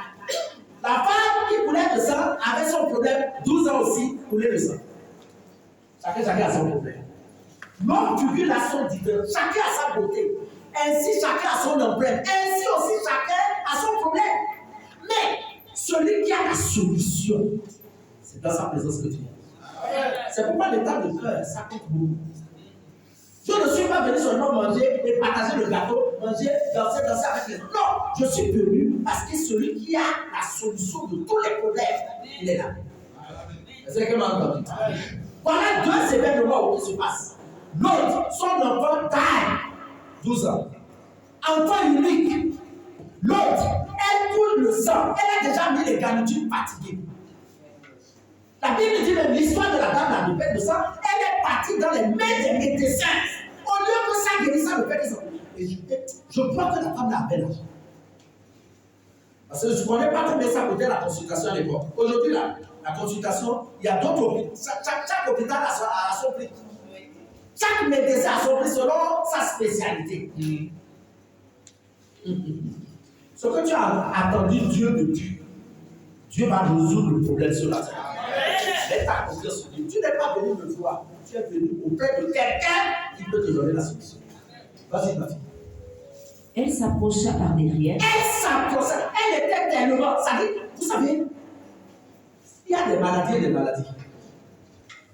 La femme qui coulait le sang avait son problème, 12 ans aussi, coulait le sang. Chacun a son problème. L'homme figure a son différent, chacun a sa beauté. Ainsi, chacun a son empreinte. Ainsi aussi, chacun a son problème. Mais celui qui a la solution, c'est dans sa présence que tu es. C'est pourquoi l'état de cœur, ça compte beaucoup. Je ne suis pas venu seulement manger et partager le gâteau, manger, danser avec les autres. Non, je suis venu parce que celui qui a la solution de tous les problèmes, il est là. C'est que m'a entendu. Voilà deux événements qui se passent. L'autre, son enfant taille, 12 ans. Enfant unique. L'autre, elle coule le sang. Elle a déjà mis les garnitures fatiguées. La Bible dit même l'histoire de la dame la perte de sang, elle est partie dans les mains des médecins. Au lieu que ça guérisse, ça ne fait que ça. Et je crois que la femme l'a appelé. Parce que je ne connais pas combien ça coûtait la consultation à l'époque. Aujourd'hui, la consultation, il y a d'autres hôpitaux. Chaque hôpital a son prix. Chaque médecin a son prix selon sa spécialité. Ce que tu as attendu Dieu de Dieu, Dieu va résoudre le problème sur la terre. Mets ta confiance sur Dieu. Tu n'es pas venu me voir. Tu es venu auprès de quelqu'un qui peut te donner la solution. Vas-y, ma fille. Elle s'approcha par derrière. Elle était tellement. Ça dit, vous savez, il y a des maladies et des maladies.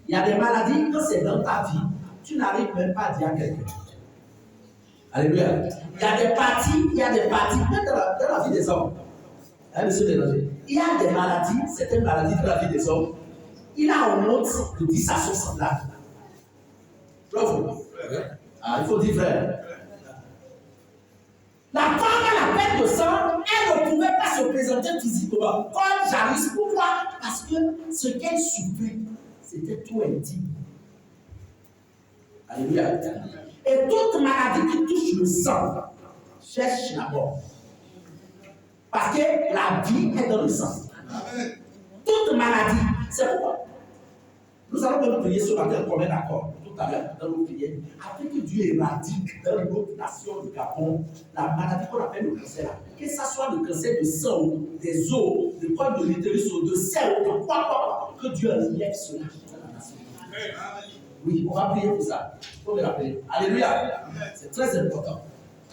Il y a des maladies, quand c'est dans ta vie, tu n'arrives même pas à dire à quelqu'un. Alléluia. Il y a des parties, même dans la vie des hommes. Hein, monsieur Bélanger? Il y a des maladies, certaines maladies dans la vie des hommes. Il a honte de dire ça à son semblable. Bravo. Ah, il faut dire frère. La femme à la perte de sang, elle ne pouvait pas se présenter physiquement comme Jairus. Pourquoi? Parce que ce qu'elle souffrait, c'était tout intime. Alléluia. Et toute maladie qui touche le sang cherche la mort. Parce que la vie est dans le sang. Toute maladie, c'est pourquoi nous allons même prier ce matin comme un accord, tout à l'heure, dans nos prières, afin que Dieu éradique dans notre nation du Gabon la maladie qu'on appelle le cancer. Que ce soit le cancer de sang, des os, de col de l'utérus, de sel, de quoi, que Dieu enlève cela dans la nation. Oui, on va prier pour ça. Il faut me rappeler. Alléluia. C'est très important.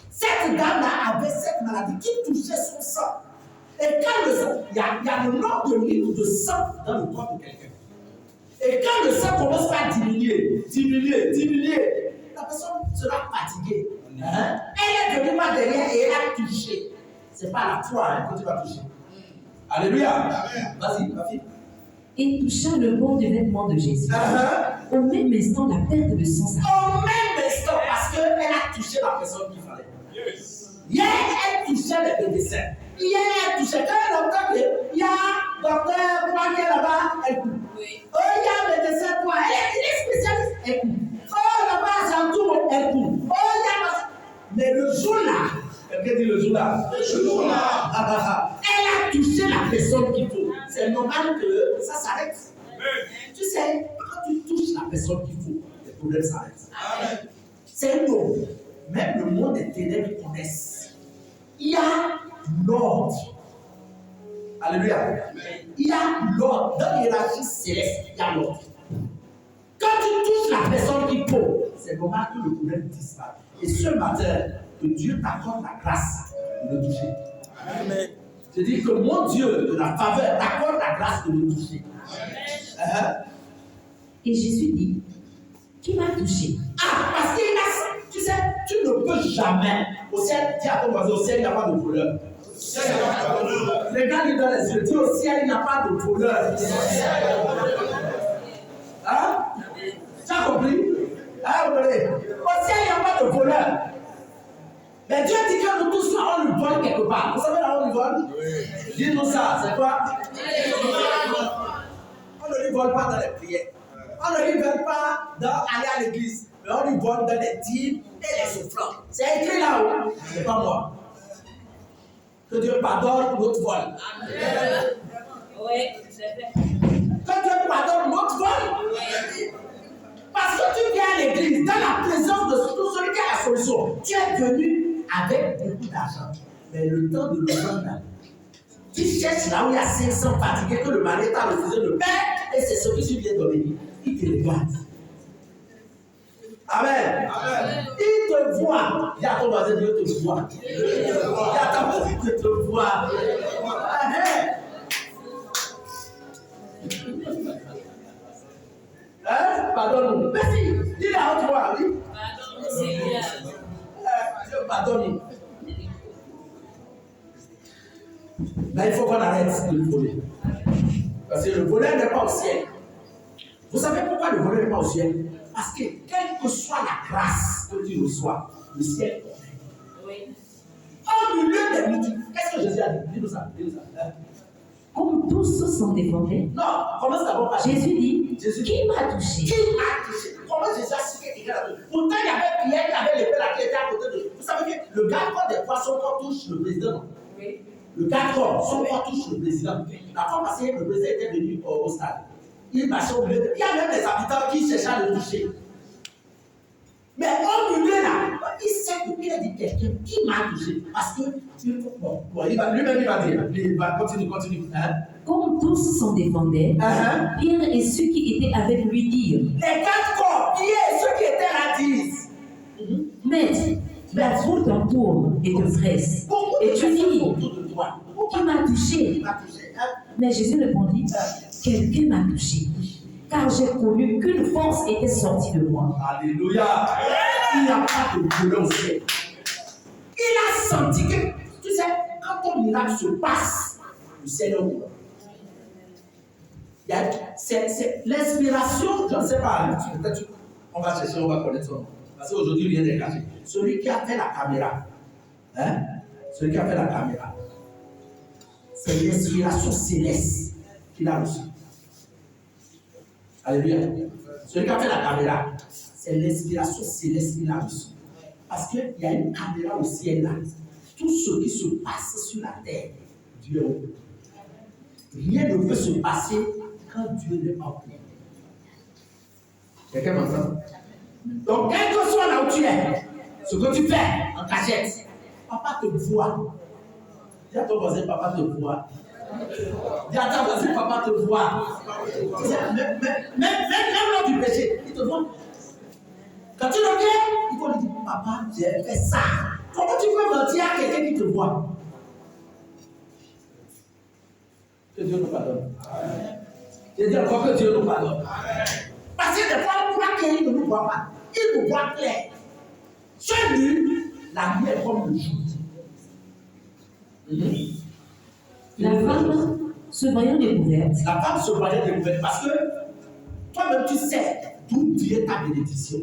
Cette dame-là avait cette maladie qui touchait son sang. Et quand le sang, il y a le nombre de litres de sang dans le corps de quelqu'un. Et quand le sang commence à diminuer, la personne sera fatiguée. Hein? Elle est venue par derrière et elle a touché. Ce n'est pas la foi que tu vas toucher. Alléluia. Vas-y, ma fille. Et toucha le bord du vêtement de Jésus. Au même instant, la perte de sang s'arrêta. Au même instant, parce qu'elle a touché la personne qu'il fallait. Hier, elle touchait les médecins. Hier, elle touchait. Quand elle entend qu'il y a docteur, quoi qui est là-bas, elle coupe. Oh, il y a un médecin, quoi. Elle est spécialiste, elle coupe. Oh, là-bas, c'est un tour, elle coupe. Oh, il y a. Mais le jour-là, quelqu'un dit le jour-là. Le jour-là. Elle a touché la personne qu'il faut. C'est normal que ça s'arrête. Tu sais, quand tu touches la personne qu'il faut, les problèmes s'arrêtent. C'est l'eau. Même le monde des ténèbres connaissent. Il y a l'ordre. Alléluia. Il y a l'ordre. Dans l'hiérarchie céleste, il y a l'ordre. Quand tu touches la personne qu'il faut, c'est normal que le problème disparaît. Et ce matin, que Dieu t'accorde la grâce de le toucher. Amen. C'est-à-dire que mon Dieu, de la faveur, t'accorde la grâce de le toucher. Et Jésus dit, qui m'a touché? Ah, parce qu'il a, tu sais, tu ne peux jamais, au ciel, dis à ton voisin, au ciel, il n'y a pas de voleur. Les gars, ils donnent les yeux, dis au ciel, il n'y a pas de voleur. Hein? Tu as compris? Hein, au ciel, il n'y a pas de voleur. Mais Dieu dit que nous tous, on lui vole quelque part. Vous savez là où on lui vole? Oui. Dis-nous ça, c'est quoi? On ne lui vole pas dans les prières. On ne lui vole pas dans aller à l'église. Mais on lui vole dans les dîmes et les offrandes. C'est écrit là-haut. C'est pas moi. Que Dieu pardonne notre vol. Amen. Oui, c'est vrai. Que Dieu pardonne notre vol. Oui. Parce que tu viens à l'église, dans la présence de tout celui qui a la solution. Tu es venu avec beaucoup d'argent. Mais le temps de le vendre, tu cherches là où il y a 500 fatigués que le mari t'a refusé de paix et c'est ce que tu viens donner. Il te regarde. Amen. Amen. Il te voit. Il y a ton voisin, Dieu te voit. Il y a ta voisine qui te voit. Amen. Hein? Pardonne-nous. Merci. Dis la haute voix, oui. Pardonne-nous, Seigneur. Dieu pardonne. Là, il faut qu'on arrête de le voler. Parce que le voleur n'est pas au ciel. Vous savez pourquoi le voleur n'est pas au ciel? Parce que quelle que soit la grâce que tu reçois, le ciel connaît. Oui. Au milieu des multitudes, qu'est-ce que Jésus a dit? Dis-nous ça. Hein? Comme tous s'en défendaient. Non, commence d'abord par Jésus dit, Jésus qui m'a touché? Qui m'a touché? Comment Jésus a su qu'il était là? Pourtant, il y avait Pierre qui avait l'épée là qui était à côté de lui. Vous savez que le garde-corps des poissons quand touche le président. Oui. Le garde-corps, son corps touche le président. La fois passée, le président était venu au stade. Il marchait au milieu. Il y a même des habitants qui cherchaient à le toucher. Mais au milieu là, il sait qu'il a dit quelqu'un qui m'a touché. Parce que, bon, lui-même il va dire, il va continue. Hein? Comme tous s'en défendaient, Pierre et ceux qui étaient avec lui dirent, les quatre corps, Pierre et ceux qui étaient là disent, Maître, la foule t'entoure et te presse. Et tu dis, qui m'a touché? Mais Jésus répondit, quelqu'un m'a touché, car j'ai connu qu'une force était sortie de moi. Alléluia. Il n'y a pas de voleur au ciel. Il a senti que, tu sais, quand ton miracle se passe, le Seigneur ouvre. C'est l'inspiration, je ne sais pas, peut-être On va chercher, on va connaître son nom. Parce qu'aujourd'hui, rien n'est caché. Celui qui a fait la caméra, hein? Celui qui a fait la caméra, c'est l'inspiration céleste qu'il a reçue. Alléluia. Celui qui a fait la caméra, c'est l'inspiration céleste qu'il a reçue. Parce qu'il y a une caméra au ciel là. Tout ce qui se passe sur la terre, Dieu est au bout. Rien ne peut se passer quand Dieu n'est pas au bout. Quelqu'un m'entend? Donc, quel que soit là où tu es, ce que tu fais en cachette, papa te voit. Dis à ton voisin, papa te voit. Dis à ton voisin, papa te voit. Même lors du péché, il te voit. Quand tu le fais, il faut lui dire, papa, j'ai fait ça. Comment tu peux mentir à quelqu'un qui te voit? Que Dieu nous pardonne. Je dis encore que Dieu nous pardonne. Parce que des fois, on croit qu'il ne nous voit pas. Il nous voit clair. Chez lui, la nuit est comme le jour. La femme se voyant découverte. La femme se voyait découverte parce que toi-même tu sais d'où vient ta bénédiction.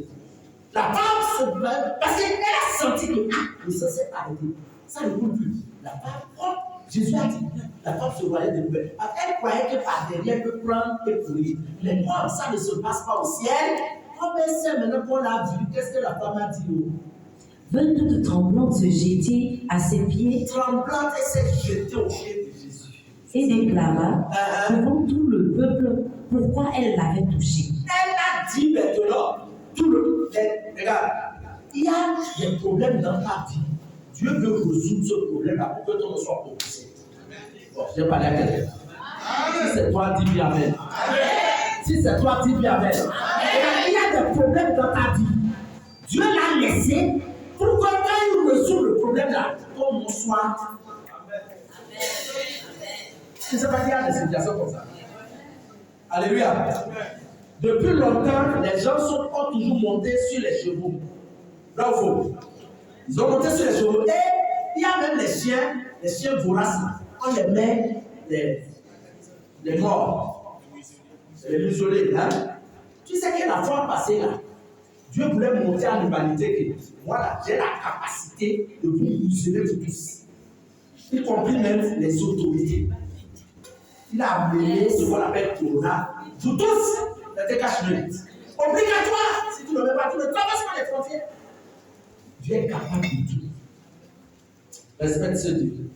La femme se voyait parce qu'elle a senti que le sang s'est arrêté. Ça ne coule plus. La femme, oh, Jésus a dit, la femme se voyait découverte. Elle croyait que par derrière elle peut prendre et courir. Mais comme ça ne se passe pas au ciel, comme elle sait maintenant qu'on l'a vu, qu'est-ce que la femme a dit? Vint toute tremblante se jeter à ses pieds. Tremblante, elle s'est jetée au pied de Jésus. Et déclara devant tout le peuple pourquoi elle l'avait touché. Elle a dit maintenant, regarde, il y a des problèmes dans ta vie. Dieu veut résoudre ce problème-là pour que ton nom soit propulsé. Bon, je vais parler à quelqu'un. Si c'est toi, dis bien amen. Si c'est toi, dis bien amen. Il y a des problèmes dans ta vie. Dieu l'a laissé pour que quand il résout le problème-là, ton nom soit. Je ne sais pas qu'il y a des situations comme ça. Alléluia. Depuis longtemps, les gens ont toujours monté sur les chevaux. Là où il faut. Ils ont monté sur les chevaux. Et il y a même les chiens voraces. On les met les morts, les muselés. Hein? Tu sais que la fois passée, là, Dieu voulait montrer à l'humanité que voilà, j'ai la capacité de vous museler vous tous. Y compris même les autorités. Il a amené ce qu'on appelle Corona. Vous tous, les cache-mérites. Obligatoire. Si tu ne le mets pas, tu ne traverses pas les frontières. Dieu est capable de tout. Respecte ce Dieu.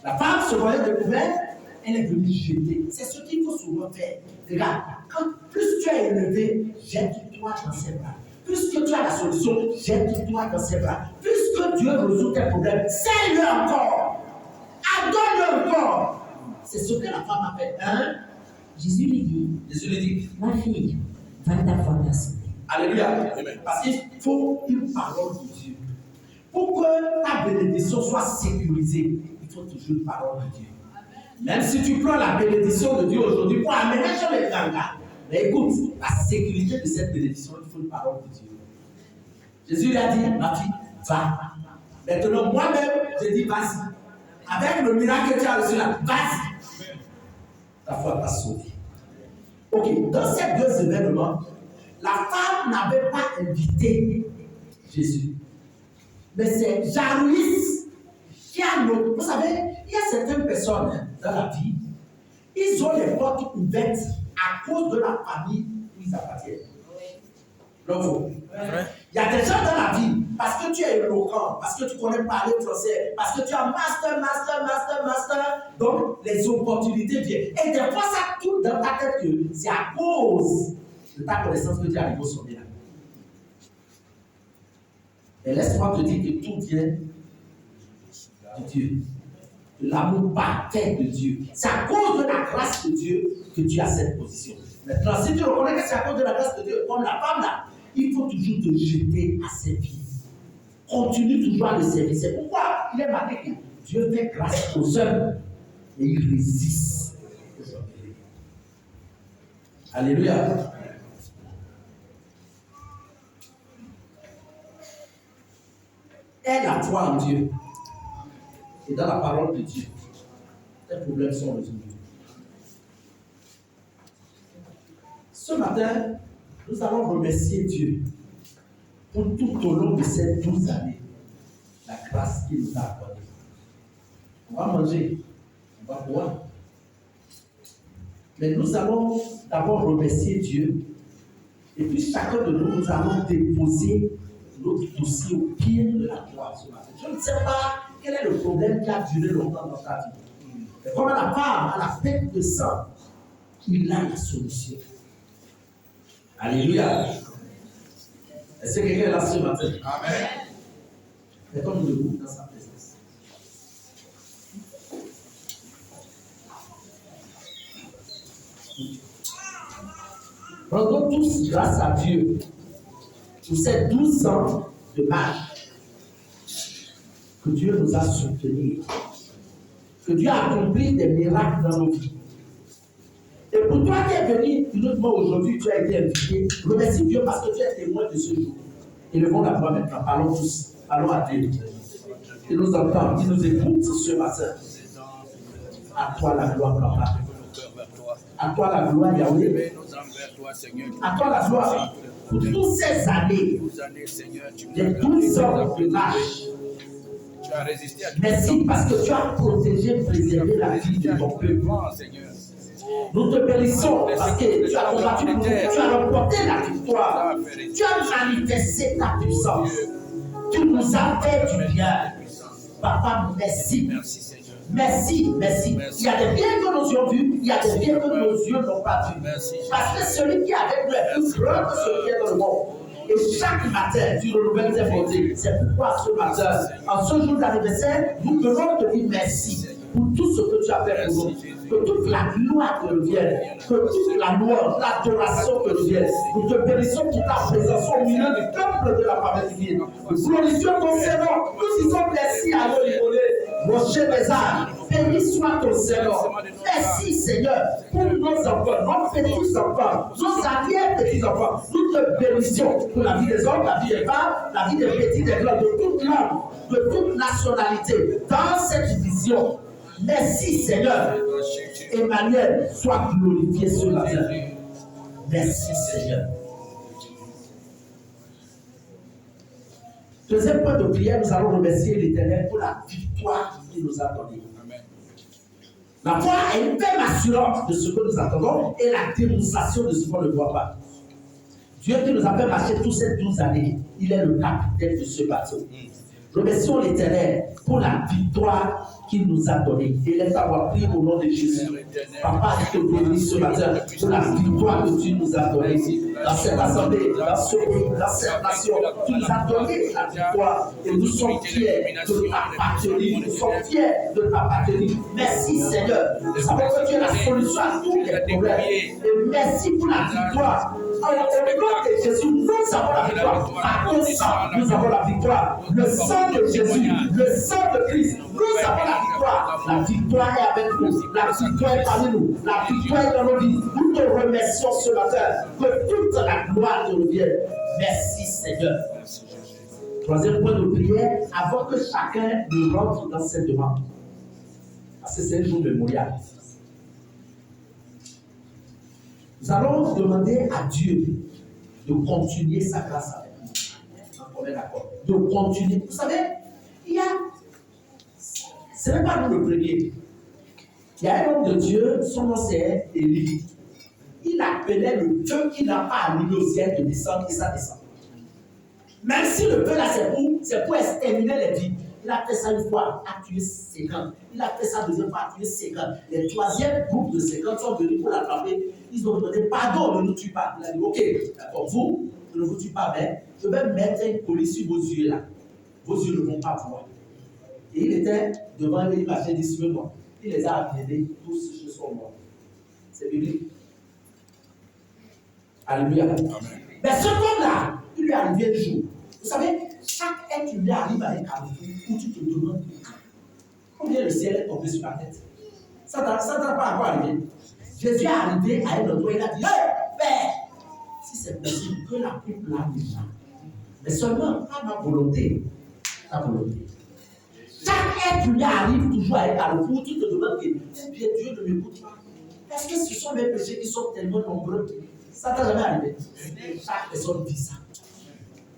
La femme se voyait découverte, elle est venue jeter. C'est ce qu'il faut souvent faire. Regarde, plus tu es élevé, jette-toi dans ses bras. Plus que tu as la solution, jette-toi dans ses bras. Plus que Dieu résout tes problèmes, serre-le encore. Adore-le encore. C'est ce que la femme a fait. Hein? Jésus lui dit, ma fille, va ta foi t'a sauvé. Alléluia. Parce qu'il faut une parole de Dieu. Pour que ta bénédiction soit sécurisée, il faut toujours une parole de Dieu. Même si tu prends la bénédiction de Dieu aujourd'hui pour aménager les gangas, mais écoute, la sécurité de cette bénédiction, il faut une parole de Dieu. Jésus lui a dit, ma fille, va. Maintenant, moi-même, je dis, vas-y. Avec le miracle que tu as reçu là, vas-y. Ta foi t'a sauvé. Ok, dans ces deux événements, la femme n'avait pas invité Jésus. Mais c'est Jairus qui a noté. Vous savez, il y a certaines personnes dans la vie, ils ont les portes ouvertes à cause de la famille où ils appartiennent. Donc, il y a des gens dans la vie, parce que tu es éloquent, parce que tu connais parler français, parce que tu as master, donc les opportunités viennent. Et des fois, ça tourne dans ta tête que c'est à cause de ta connaissance que tu arrives au sommet là. Et laisse-moi te dire que tout vient de Dieu, de l'amour parfait de Dieu. C'est à cause de la grâce de Dieu que tu as cette position. Maintenant, si tu reconnais que c'est à cause de la grâce de Dieu, comme la femme là, il faut toujours te jeter à ses pieds. Continue toujours à le servir. C'est pourquoi il est marqué que Dieu fait grâce aux hommes et il résiste aux hommes. Alléluia. Aie la foi en Dieu et dans la parole de Dieu. Tes problèmes sont résolus. Ce matin, Nous allons remercier Dieu pour tout au long de ces 12 années, la grâce qu'il nous a accordée. On va manger, on va boire. Mais nous allons d'abord remercier Dieu. Et puis chacun de nous, nous allons déposer notre dossier au pied de la croix ce matin. Je ne sais pas quel est le problème qui a duré longtemps dans ta vie. Mais comme à la femme, à la perte de sang, il a la solution. Alléluia. Est-ce que quelqu'un est là ce matin? Amen. Et comme nous debout dans sa présence. Rendons tous grâce à Dieu pour ces 12 ans de marche que Dieu nous a soutenus, que Dieu a accompli des miracles dans nos vies. Et pour toi qui es venu uniquement aujourd'hui, tu as été invité. Remercie Dieu parce que tu es témoin de ce jour. Élevons la voix maintenant, parlons tous, parlons à Dieu. Il nous entend, il nous écoute ce matin. À toi la gloire, papa. À toi la gloire, Yahweh. À toi la gloire pour toutes ces années, les 12 ans de marche. Merci parce que tu as protégé, préservé la vie de ton peuple. Nous te bénissons parce que tu as combattu pour nous, tu as remporté la victoire, tu as manifesté ta puissance, tu nous as fait du bien. Papa, merci. Merci, merci. Il y a des biens que nous avons vus, il y a des biens que nos yeux n'ont pas vus. Parce que celui qui est avec nous est plus grand que celui qui est dans le monde. Et chaque matin, tu renouvelles tes bontés. C'est pourquoi ce matin, en ce jour d'anniversaire, nous devons te dire merci pour tout ce que tu as fait pour nous. Que toute la gloire te revienne, que toute la gloire, l'adoration te revienne. Nous te bénissons pour ta présence au milieu du peuple de la famille divine. Nous glorifions ton Seigneur. Nous disons merci à Dieu. Mon cher Bézard, béni soit ton Seigneur. Merci Seigneur pour nos enfants, nos petits-enfants, nos arrière-petits-enfants. Nous te bénissons pour la vie des hommes, la vie des femmes, la vie des petits, des grands, de toute langue, de toute nationalité, dans cette vision. Merci Seigneur. Emmanuel, sois glorifié ce matin. Merci Seigneur. Deuxième point de prière, nous allons remercier l'Éternel pour la victoire qu'il nous a donnée. La foi est une ferme assurance de ce que nous attendons et la démonstration de ce qu'on ne voit pas. Dieu qui nous a fait marcher toutes ces 12 années, il est le capitaine de ce bateau. Remercions l'Éternel pour la victoire qu'il nous a donnée. Et laisse avoir pris au nom de Jésus. Papa, je te bénis ce matin pour la victoire que tu nous as donnée. Dans cette assemblée, dans ce pays, dans cette nation, tu nous as donné la victoire. Et nous sommes fiers de t'appartenir. Nous sommes fiers de t'appartenir. Merci Seigneur. Nous savons que tu es la solution à tous les problèmes. Et merci pour la victoire. Alors, au nom de Jésus, nous avons la victoire. Par ton sang, nous avons la victoire. Le sang de Jésus, le sang de Christ, nous avons la victoire. La victoire est avec nous. La victoire est parmi nous. La victoire est dans nos vies. Nous te remercions ce matin. Que toute la gloire te revienne. Merci Seigneur. Troisième point de prière, avant que chacun ne rentre dans cette demande. Parce que c'est un jour mémorial. Nous allons demander à Dieu de continuer sa grâce avec nous. On est d'accord. De continuer. Vous savez, ce n'est pas nous le premier. Il y a un homme de Dieu, son nom c'est Élie. Il appelait le feu qu'il n'a pas allumé au ciel de descendre et ça descend. Même si le feu là c'est pour exterminer les vies. Il a fait ça une fois, a tué 50. Il a fait ça deuxième fois, a tué 50. Les troisième groupe de 50 sont venus pour l'attraper. Ils ont demandé pardon, ne nous tue pas. Il a dit ok, d'accord, vous, je ne vous tue pas, mais je vais mettre une police sur vos yeux là. Vos yeux ne vont pas voir. Et il était devant eux, il m'a fait dire suivez-moi. Il les a appelés, tous ceux sont morts. C'est biblique. Alléluia. Mais ce homme-là, il lui est arrivé un jour. Vous savez, chaque être humain arrive à un carrefour où tu te demandes combien le ciel est tombé sur la tête. Ça ne t'a pas encore arrivé. Jésus est arrivé à un endroit, il a dit hey, Père, si c'est possible, que la coupe là déjà. Mais seulement, pas ma volonté. Ta volonté. Chaque être humain arrive toujours à un carrefour où tu te demandes que Dieu ne m'écoute pas. Est-ce que ce sont mes péchés qui sont tellement nombreux? Ça t'a jamais arrivé? Chaque personne vit ça.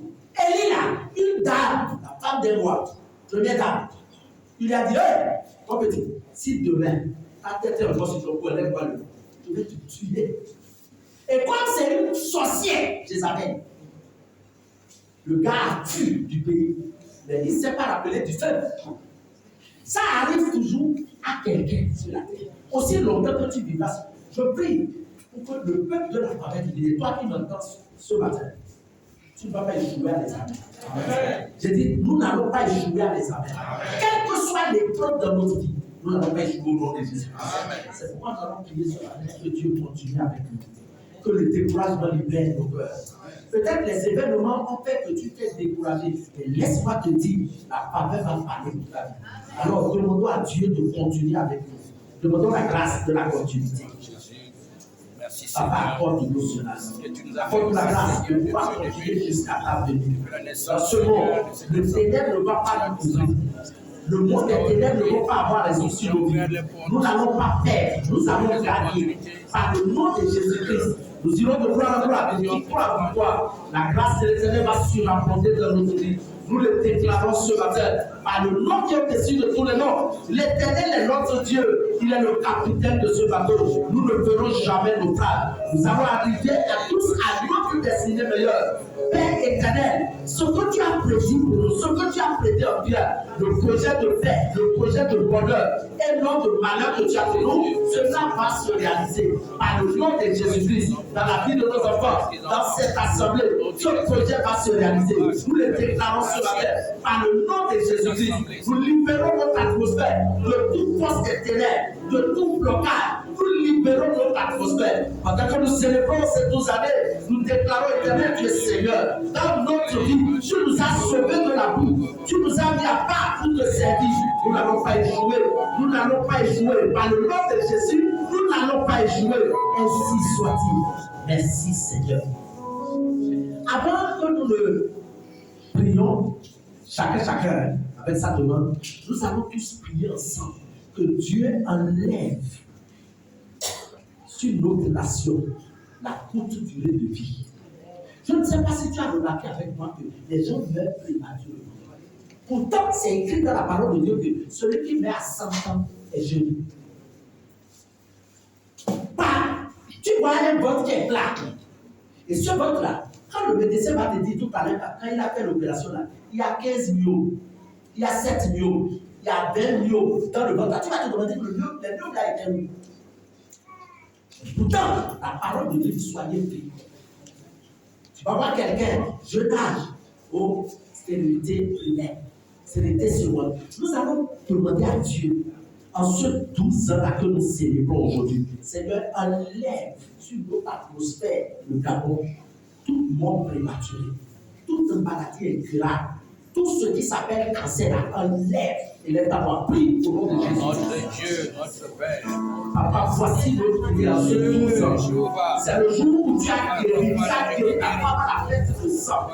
Élie là, une dame, la femme des rois, première dame, il lui a dit, hey, mon petit, si demain, ta tête est encore sur ton cou, lève-moi le, je vais te tuer. Et comme c'est une sorcière, Jézabel, le gars a tué du pays, mais il ne s'est pas rappelé du feu. Ça arrive toujours à quelqu'un sur la terre. Aussi longtemps que tu vivras, je prie pour que le peuple de la parole de toi qui m'entends ce matin, tu ne vas pas échouer à l'examen. J'ai dit, nous n'allons pas échouer à l'examen. Quelles que soient les preuves de notre vie, nous n'allons pas échouer au nom de Jésus. C'est pourquoi nous allons prier ce matin que Dieu continue avec nous. Que le découragement libère nos cœurs. Peut-être les événements ont fait que tu t'es découragé. Mais laisse-moi te dire, la faveur va parler pour ta vie. Alors demandons à Dieu de continuer avec nous. Demandons la grâce de la continuité. Merci Papa, Seigneur. accorde-nous cela. Que tu nous as Accorde la grâce fait de pouvoir continuer jusqu'à ta venue. Que la Dans naissance ce monde, le ténèbre ne va pas nous couvrir. Le monde des ténèbres ne va pas avoir raison sur nos vies. Nous n'allons pas perdre, nous allons gagner. Par le nom de Jésus-Christ, nous irons de gloire en gloire, de victoire en victoire. La grâce de l'Éternel va surabonder dans notre vie. Nous le déclarons ce matin. Par le nom qui est au-dessus de tous les noms. L'Éternel est notre Dieu. Il est le capitaine de ce bateau. Nous ne ferons jamais naufrage. Nous allons arriver à tous à notre destinée meilleure. Père éternel, ce que tu as prédit pour nous, ce que tu as prédit en bien, le projet de paix, le projet de bonheur et non de malheur que tu as pour nous, cela va se réaliser par le nom de Jésus-Christ dans la vie de nos enfants, dans cette assemblée. Ce projet va se réaliser. Nous le déclarons sur la terre. Par le nom de Jésus-Christ, nous libérons notre atmosphère de toute force des ténèbres, de tout blocage. Nous libérons notre atmosphère. Pendant que nous célébrons ces 12 années, nous déclarons éternel tu es Seigneur. Dans notre vie, tu nous as sauvés de la boue. Tu nous as mis à part pour te servir. Nous n'allons pas échouer. Nous n'allons pas échouer. Par le nom de Jésus, nous n'allons pas échouer. Ainsi soit-il. Merci Seigneur. Avant que nous ne prions, chacun, avec sa demande, nous allons tous prier ensemble que Dieu enlève sur notre nation la courte durée de vie. Je ne sais pas si tu as remarqué avec moi que les gens meurent prématurément. Pourtant, c'est écrit dans la parole de Dieu que celui qui meurt à 100 ans est jeune. Tu vois un vote qui est plat. Et ce vote-là, quand le médecin va te dire tout à l'heure, quand il a fait l'opération là, il y a 15 millions, il y a 7 millions, il y a 20 millions dans le vote. Tu vas te demander que les millions là étaient où? Pourtant, la parole de Dieu dit soyez pris. Tu vas voir quelqu'un, jeune âge, aux stérilités primaires, stérilité secondaire. Nous allons demander à Dieu, en ce 12 ans-là que nous célébrons aujourd'hui, Seigneur, enlève sur notre atmosphère le Gabon toute mort prématurée, toute maladie grave, tout ce qui s'appelle cancer, enlève et laisse avoir pris au nom de Jésus. Notre Dieu, notre Père. Papa, voici notre prière en ce 12 ans. C'est le jour où tu as guéri ta femme à la fête de sang.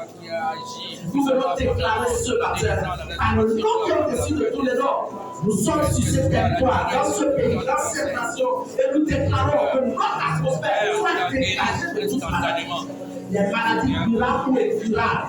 Nous venons déclarer ce matin, à le nom qui est au-dessus de tous les noms, nous sommes sur ce territoire, dans ce pays, dans cette nation, et nous déclarons que notre atmosphère soit dégagée de toute maladie. Les maladies curables ou incurables,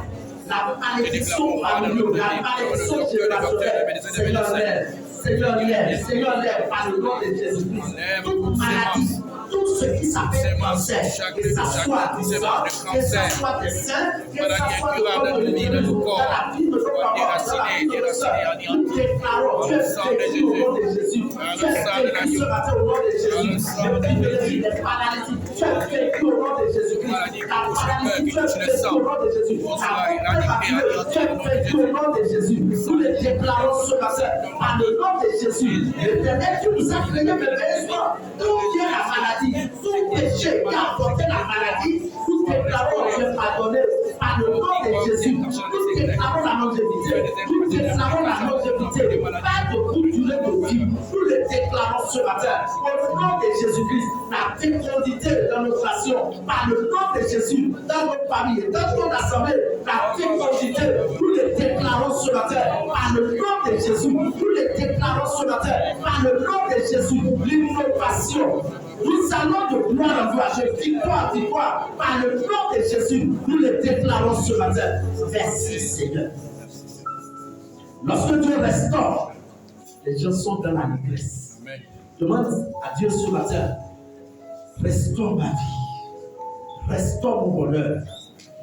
la malédiction familiale, la malédiction générationnelle, Seigneur lève, Seigneur lève, Seigneur lève, par le nom de Jésus-Christ, toute maladie, tout ce qui s'appelle cancer, que ça soit du sang, que ça soit des seins, que ça soit dans la vie de nos parents, dans la vie de nos soeurs, nous déclarons, tu es vécu au nom de Jésus, tu es vécu ce matin au nom de Jésus, les maladies, tu es vécu au nom de Jésus-Christ, la maladie, tu es vécu au nom de Jésus, tu es vécu au nom de Jésus, nous les déclarons ce matin, par le nom de Jésus, l'Éternel, tu nous as créé le bénéfice, d'où vient la maladie, tout péché qui a apporté la maladie, nous déclarons que Dieu pardonné par le nom de Jésus. Nous déclarons la longévité. Nous déclarons la longévité. Pas de courte durée de vie. Nous le déclarons ce matin. Au nom de Jésus-Christ, la fécondité dans notre nation. Par le nom de Jésus, dans nos familles, dans notre assemblée, la fécondité, nous le déclarons ce matin. Par le nom de Jésus, nous le déclarons ce matin. Par le nom de Jésus, l'innovation. Nous allons de gloire en gloire. Je victoire, victoire. Par le nom de Jésus, nous le déclarons ce matin. Merci Seigneur. Lorsque Dieu restaure, les gens sont dans la détresse. Demande à Dieu ce matin, restaure ma vie, restaure mon bonheur,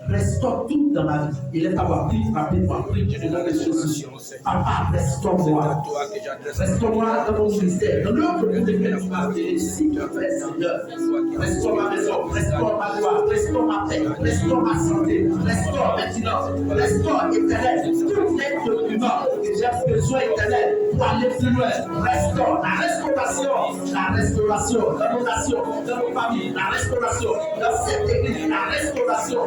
restaure tout dans ma vie. Il est à voir, prie rapidement, prie du nom de Jésus. Papa, restaure-moi. Restaure-moi dans mon ministère. Dans l'œuvre que tu m'as fait, s'il te plaît, Seigneur. Restaure ma maison, restaure ma gloire, restaure ma paix, restaure ma santé, restaure mes finances, restaure éternel tous les documents que j'ai besoin éternel pour aller plus loin. Restaure la restauration dans nos nations, dans nos familles, la restauration dans cette église, la restauration.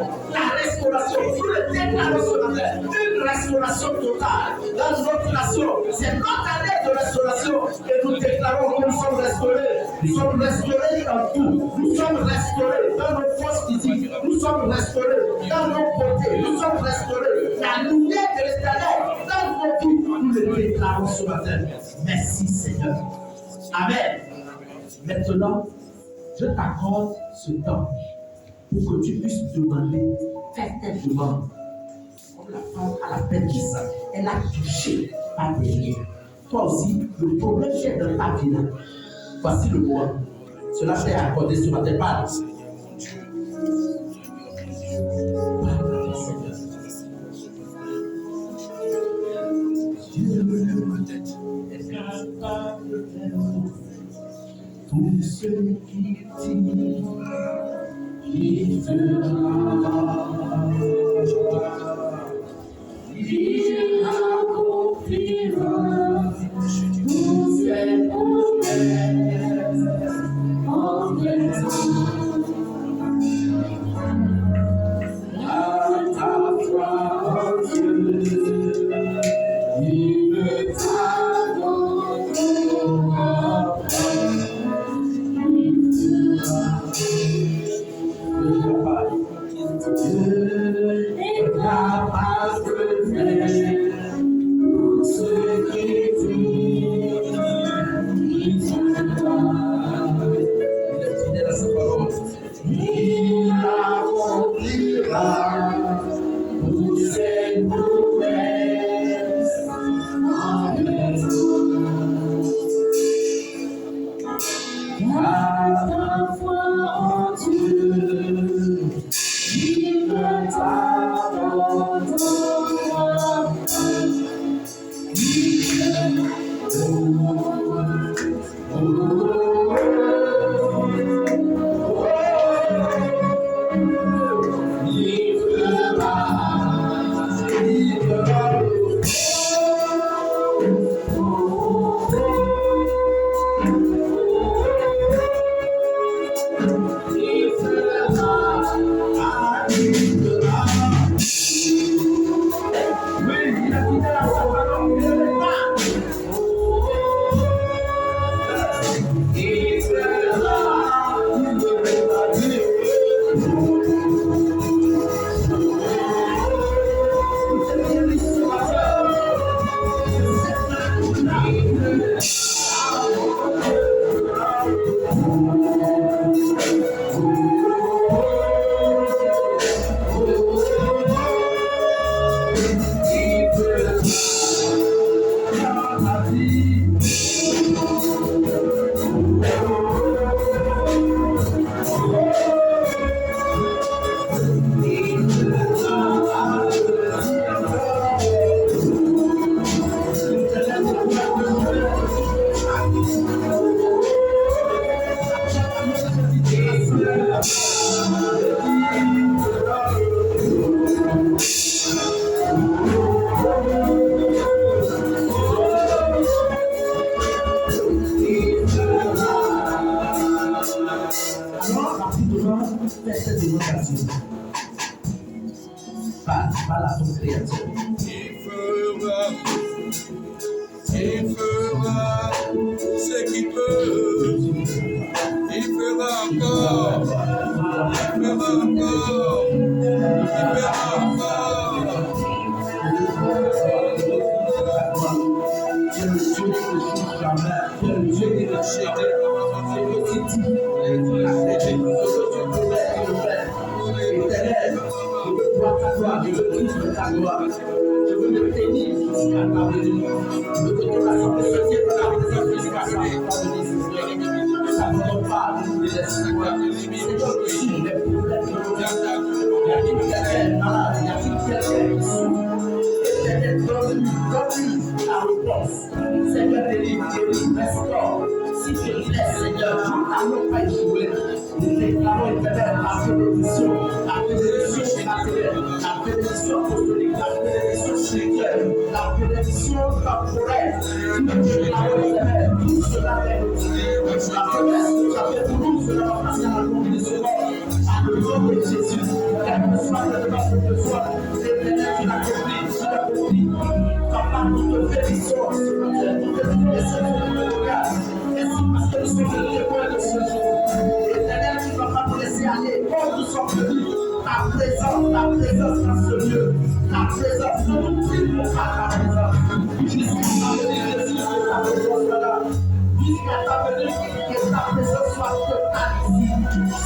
Nous le déclarons ce matin, une restauration totale dans notre nation. C'est notre année de restauration et nous déclarons que nous sommes restaurés. Nous sommes restaurés dans tout. Nous sommes restaurés dans nos forces physiques. Nous sommes restaurés dans nos côtés. Nous sommes restaurés. La lumière de l'éternel dans nos vies. Nous le déclarons ce matin. Merci Seigneur. Amen. Maintenant, je t'accorde ce temps pour que tu puisses demander, faire tes demandes. Comme la femme à la peine du sang, elle a touché par derrière. Toi aussi, le problème qui est dans ta vie là, voici le moment. Cela t'est accordé ce matin. Parle. Dieu est capable de faire tout ce qu'il dit. Il accomplira tous ses promesses en présent. À ta foi, oh Dieu, il ne t'abandonnera pas. Dieu est capable de faire tout ce qu'il dit. Il est fidèle à sa parole. Il accomplira toutes ses promesses en présent. À ta foi en Dieu, il ne t'abandonnera pas. Il fera ce qu'il peut. Il fera encore. Il fera encore. Il fera encore. C'est le Dieu qui ne change jamais. C'est le Dieu qui ne change jamais. ta gloire. Je veux me tenir jusqu'à ta venue. Je veux que ton assemblée se tienne dans la présence jusqu'à ta venue. Ne t'abandonne pas, ne nous délaisse pas. Seigneur, sur les problèmes de nos vies. Il y a qui est malade, il y a qui est souffre. Éternel, donne-lui la réponse. Seigneur, délivre, restaure. Si tu laisses, Seigneur, nous n'allons pas échouer. Nous déclarons éternel la bénédiction matérielle, la bénédiction apostolique, la bénédiction spirituelle, la bénédiction temporelle. Nous déclarons éternel tout cela est la promesse que tu as fait pour nous, cela va passer à l'accomplissement. À le nom de Jésus, quel que soit le débat de soi, l'éternel, tu l'accomplis, tu l'accomplis. Papa, nous te bénissons, nous te bénissons, merci parce que nous sommes les témoins de ce jour. Éternel, tu ne vas pas nous laisser aller. Quand nous sommes venus, ta présence dans ce lieu, ta présence, nous ne prions pas ta présence. Jusqu'à ta venue, Jésus, que ta présence soit là. Jusqu'à ta venue, que ta présence soit totale ici.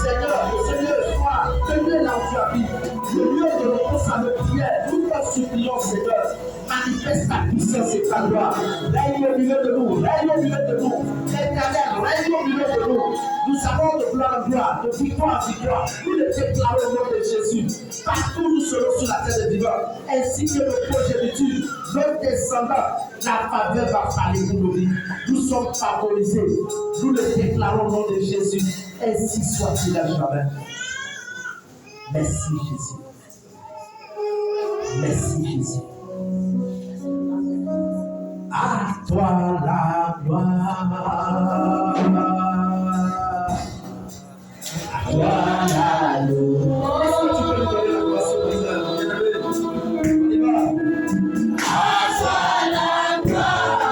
Seigneur, que ce lieu soit tenu là où tu habites. Le lieu de réponse à nos prières, nous t'en supplions, Seigneur. Manifeste ta puissance et ta gloire. Règne au milieu de nous, règne au milieu de nous. Éternel, règne au milieu de nous. Nous avons de gloire en gloire, de victoire en victoire. Nous le déclarons au nom de Jésus. Partout nous serons sur la terre des vivants, ainsi que nos progénitures, nos descendants. La faveur va parler pour nos vies. Nous sommes favorisés. Nous le déclarons au nom de Jésus. Ainsi soit-il à jamais. Merci Jésus. Merci Jésus. À toi la gloire, à toi la louange. Est-ce que tu peux lui donner la gloire sur le visage? On y va. À toi la gloire,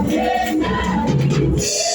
Yeah.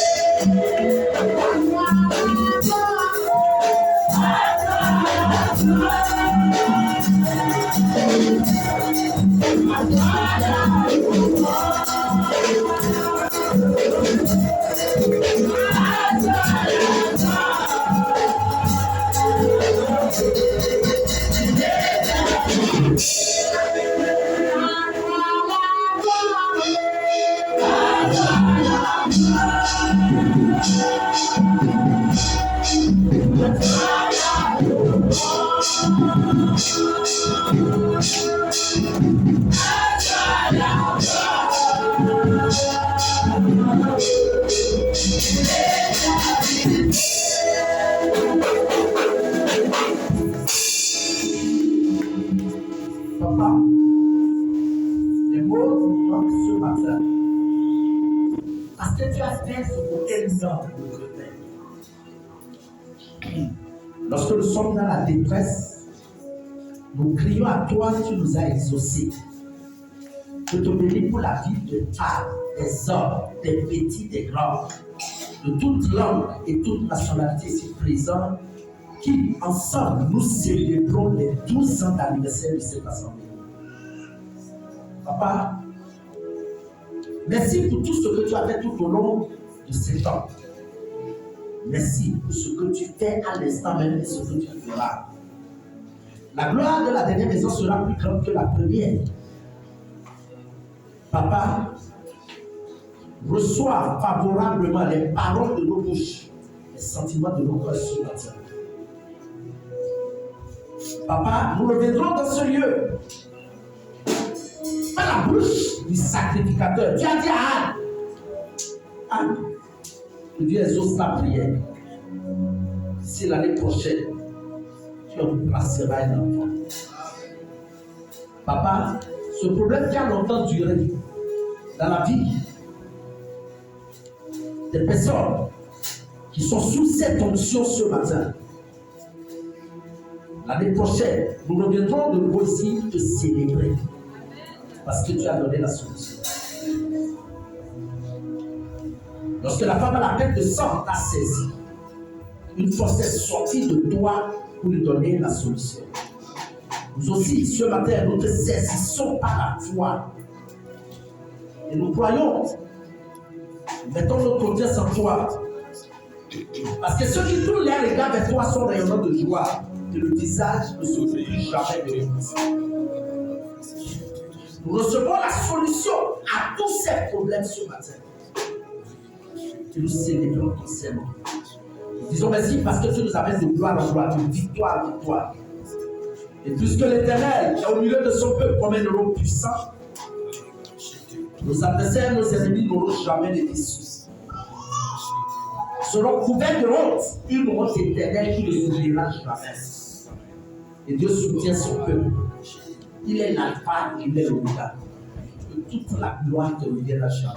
Papa, les mots manquent ce matin. Parce que tu as fait ce pour quels hommes lorsque nous sommes dans la détresse, nous crions à toi, tu nous as exaucés. Je te bénis pour la vie de femmes, des hommes, des petits, des grands, de toute langue et toute nationalité ici présents, qui ensemble nous célébrons les 12 ans d'anniversaire de cette assemblée. Papa, merci pour tout ce que tu as fait tout au long de ces temps. Merci pour ce que tu fais à l'instant même et ce que tu feras. La gloire de la dernière maison sera plus grande que la première. Papa, reçois favorablement les paroles de nos bouches, les sentiments de nos cœurs ce matin. Papa, nous reviendrons dans ce lieu. Par la bouche du sacrificateur. Tu as dit à Anne, que Dieu exauce ta prière. Si l'année prochaine, tu en placeras un enfant. Papa, ce problème qui a longtemps duré dans la vie des personnes qui sont sous cette onction ce matin, l'année prochaine, nous reviendrons de nouveau ici te célébrer parce que tu as donné la solution. Lorsque la femme à la tête de sang t'a saisi, une force est sortie de toi pour lui donner la solution. Nous aussi, ce matin, nous te saisissons par la foi. Et nous croyons, mettons notre confiance en toi. Parce que ceux qui tournent les regards vers toi sont rayonnants de joie. Et le visage ne se plus jamais de l'église. Nous recevons la solution à tous ces problèmes ce matin. Et nous célébrons ton serment. Disons merci parce que tu nous amènes de gloire en gloire, de victoire en victoire. Et puisque l'Éternel est au milieu de son peuple comme un héros puissant, nos adversaires, nos ennemis n'auront jamais de déçus. Seront couverts de honte, une honte éternelle qui ne s'oubliera jamais. Et Dieu soutient son peuple. Il est l'alpha, il est l'oméga. Que toute la gloire te revienne à jamais.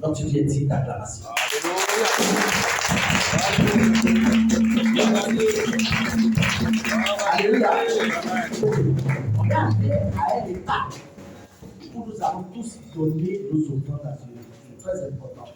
Donc tu viens dire d'acclamation. Alléluia. On est arrivé à un état où nous avons tous donné nos offrandes à Dieu. C'est très important.